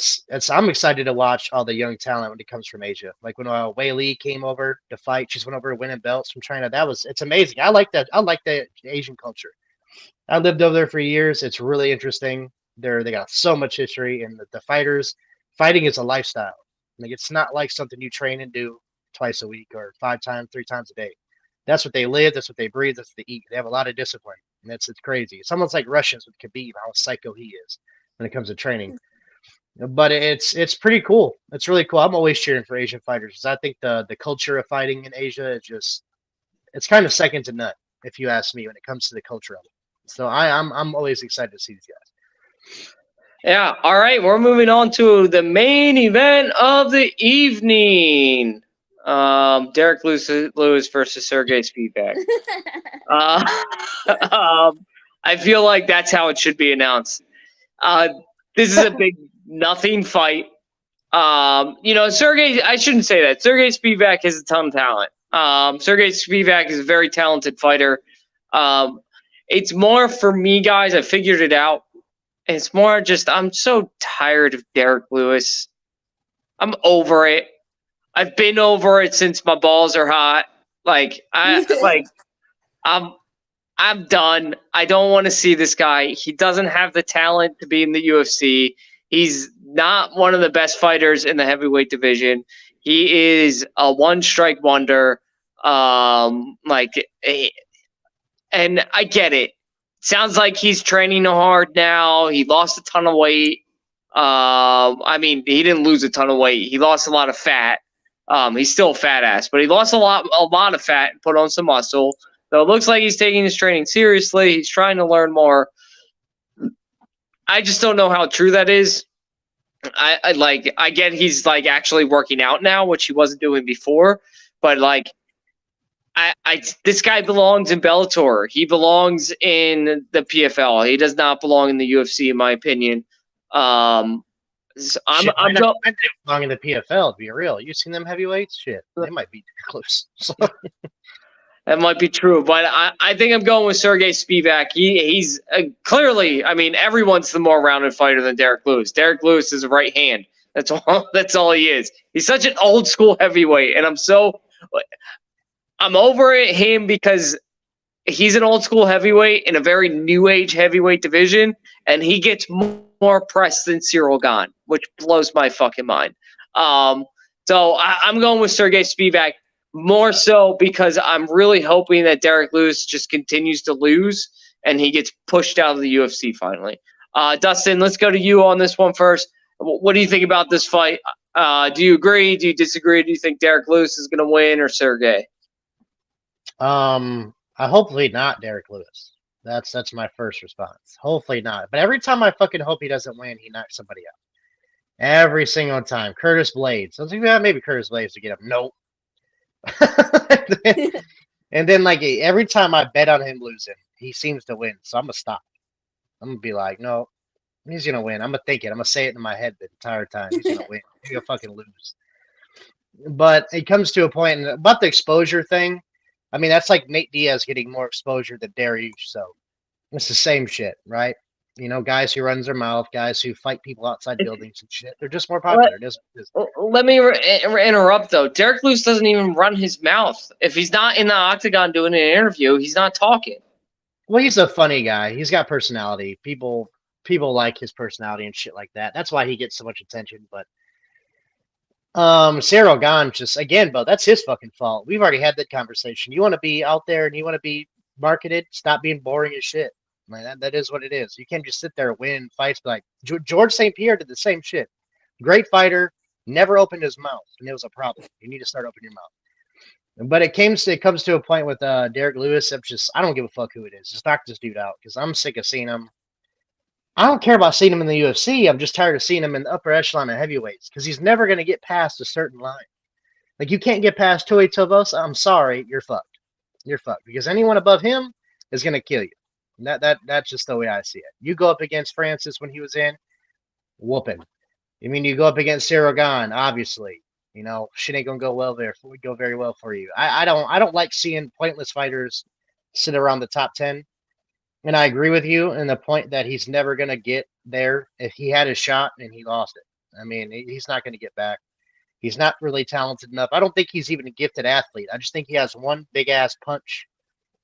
I'm excited to watch all the young talent when it comes from Asia. Like when Wei Li came over to fight, she's went over winning belts from China. It's amazing. I like that. I like the Asian culture. I lived over there for years. It's really interesting. They got so much history, and the fighters fighting is a lifestyle. Like it's not like something you train and do twice a week or 5 times, 3 times a day. That's what they live. That's what they breathe. That's what they eat. They have a lot of discipline, and it's crazy. It's almost like Russians with Khabib, how psycho he is when it comes to training. But it's pretty cool. It's really cool. I'm always cheering for Asian fighters because I think the culture of fighting in Asia is it's kind of second to none, if you ask me, when it comes to the culture of it. So I'm always excited to see these guys. Yeah. All right. We're moving on to the main event of the evening. Derek Lewis versus Sergey Spivak. I feel like that's how it should be announced. This is a big nothing fight. Sergey, I shouldn't say that. Sergey Spivak has a ton of talent. Sergey Spivak is a very talented fighter. It's more for me, guys. I figured it out. It's more just I'm so tired of Derek Lewis. I'm over it. I've been over it since my balls are hot. I'm done. I don't want to see this guy. He doesn't have the talent to be in the UFC. He's not one of the best fighters in the heavyweight division. He is a one-strike wonder. And I get it. Sounds like he's training hard now. He lost a ton of weight. He didn't lose a ton of weight. He lost a lot of fat. He's still a fat ass, but he lost a lot of fat and put on some muscle. So it looks like he's taking his training seriously. He's trying to learn more. I just don't know how true that is. I get he's like actually working out now, which he wasn't doing before, but this guy belongs in Bellator. He belongs in the PFL. He does not belong in the UFC, in my opinion. I'm belong in the PFL. To be real, you seen them heavyweights? Shit, they might be close. That might be true, but I think I'm going with Sergey Spivak. He's clearly, everyone's the more rounded fighter than Derek Lewis. Derek Lewis is a right hand. That's all he is. He's such an old school heavyweight, and I'm over him because he's an old school heavyweight in a very new age heavyweight division, and he gets more press than Cyril Gane, which blows my fucking mind. So I'm going with Sergey Spivak. More so because I'm really hoping that Derek Lewis just continues to lose and he gets pushed out of the UFC finally. Dustin, let's go to you on this one first. What do you think about this fight? Do you agree? Do you disagree? Do you think Derek Lewis is going to win or Sergey? Hopefully not Derek Lewis. That's my first response. Hopefully not. But every time I fucking hope he doesn't win, he knocks somebody out. Every single time. Curtis Blades. I was like, maybe Curtis Blades to get him. Nope. and then every time I bet on him losing, he seems to win. So I'm gonna stop. I'm gonna be like, no, He's gonna win. I'm gonna think it. I'm gonna say it in my head the entire time. He's gonna win. He's gonna fucking lose. But it comes to a point about the exposure thing. I mean, that's like Nate Diaz getting more exposure than Dariush. So it's the same shit, right? You know, guys who runs their mouth, guys who fight people outside buildings and shit. They're just more popular. Let me interrupt though. Derek Lewis doesn't even run his mouth. If he's not in the octagon doing an interview, he's not talking. Well, he's a funny guy. He's got personality. People like his personality and shit like that. That's why he gets so much attention. But Ciryl Gane, just again, but that's his fucking fault. We've already had that conversation. You want to be out there and you want to be marketed, stop being boring as shit. Like that is what it is. You can't just sit there and win fights. Like George St. Pierre did the same shit. Great fighter, never opened his mouth, and it was a problem. You need to start opening your mouth. But it comes to a point with Derek Lewis. I don't give a fuck who it is. Just knock this dude out because I'm sick of seeing him. I don't care about seeing him in the UFC. I'm just tired of seeing him in the upper echelon of heavyweights because he's never going to get past a certain line. Like, you can't get past Toei Tobosa. I'm sorry, you're fucked. You're fucked because anyone above him is going to kill you. That's just the way I see it. You go up against Francis when he was in, whooping. I mean, you go up against Ciryl Gane, obviously. You know, shit ain't gonna go well there. Would go very well for you. I don't like seeing pointless fighters sit around the top 10. And I agree with you in the point that he's never gonna get there. If he had his shot and he lost it, I mean, he's not gonna get back. He's not really talented enough. I don't think he's even a gifted athlete. I just think he has one big ass punch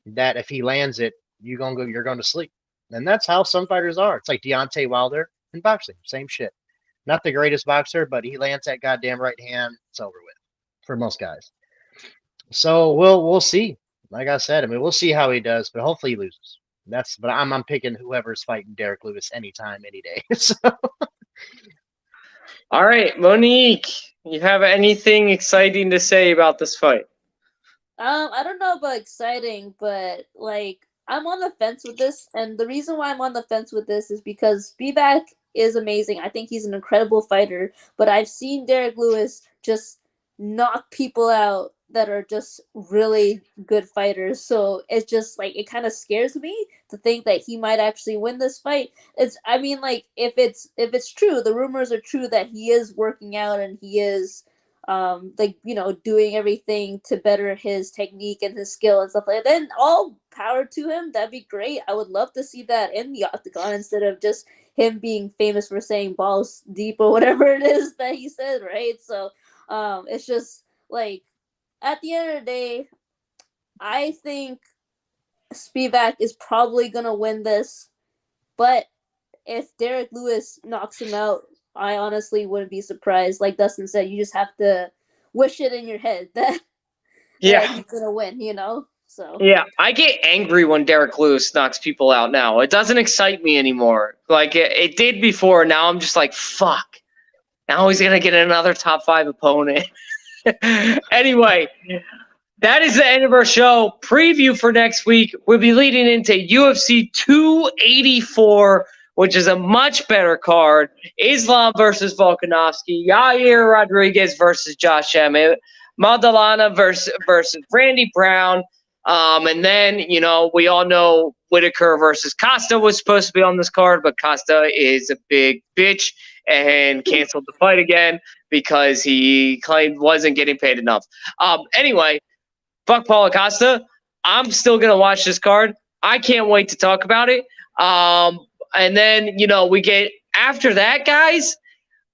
that if he lands it, you're going to sleep. And that's how some fighters are. It's like Deontay Wilder in boxing, same shit. Not the greatest boxer, but he lands that goddamn right hand, it's over with for most guys. So we'll see. Like I said, I mean, we'll see how he does, but hopefully he loses. But I'm picking whoever's fighting Derek Lewis anytime, any day. So. All right, Monique, you have anything exciting to say about this fight? I don't know about exciting, but like I'm on the fence with this, and the reason why I'm on the fence with this is because Spivak is amazing. I think he's an incredible fighter, but I've seen Derek Lewis just knock people out that are just really good fighters. So it's just like, it kind of scares me to think that he might actually win this fight. I mean, like, if it's true, the rumors are true that he is working out and he is like, you know, doing everything to better his technique and his skill and stuff like that, then all power to him. That'd be great. I would love to see that in the octagon instead of just him being famous for saying balls deep or whatever it is that he said, right? So it's just like, at the end of the day, I think Spivak is probably gonna win this, but if Derek Lewis knocks him out, I honestly wouldn't be surprised. Like Dustin said, you just have to wish it in your head that he's gonna win, you know? So yeah, I get angry when Derek Lewis knocks people out now. It doesn't excite me anymore. Like it did before. Now I'm just like, fuck. Now he's gonna get another top 5 opponent. Anyway, that is the end of our show. Preview for next week. We'll be leading into UFC 284, which is a much better card. Islam versus Volkanovski, Yair Rodriguez versus Josh Emmett, Maddalena versus Randy Brown. And then, you know, we all know Whitaker versus Costa was supposed to be on this card, but Costa is a big bitch and canceled the fight again because he claimed wasn't getting paid enough. Anyway, fuck Paulo Costa. I'm still going to watch this card. I can't wait to talk about it. And then, you know, we get after that, guys,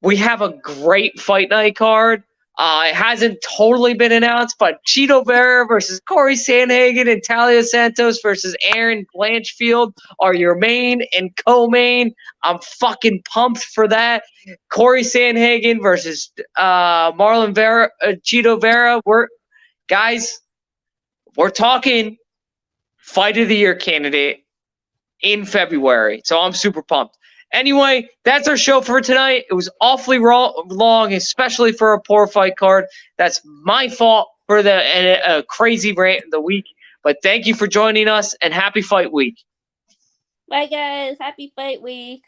we have a great fight night card. It hasn't totally been announced, but Chito Vera versus Corey Sandhagen and Talia Santos versus Aaron Blanchfield are your main and co-main. I'm fucking pumped for that. Corey Sandhagen versus Marlon Vera, Chito Vera. We're talking fight of the year candidate in February, so I'm super pumped. Anyway, that's our show for tonight. It was awfully long, especially for a poor fight card. That's my fault for the crazy rant of the week. But thank you for joining us, and happy fight week. Bye, guys. Happy fight week.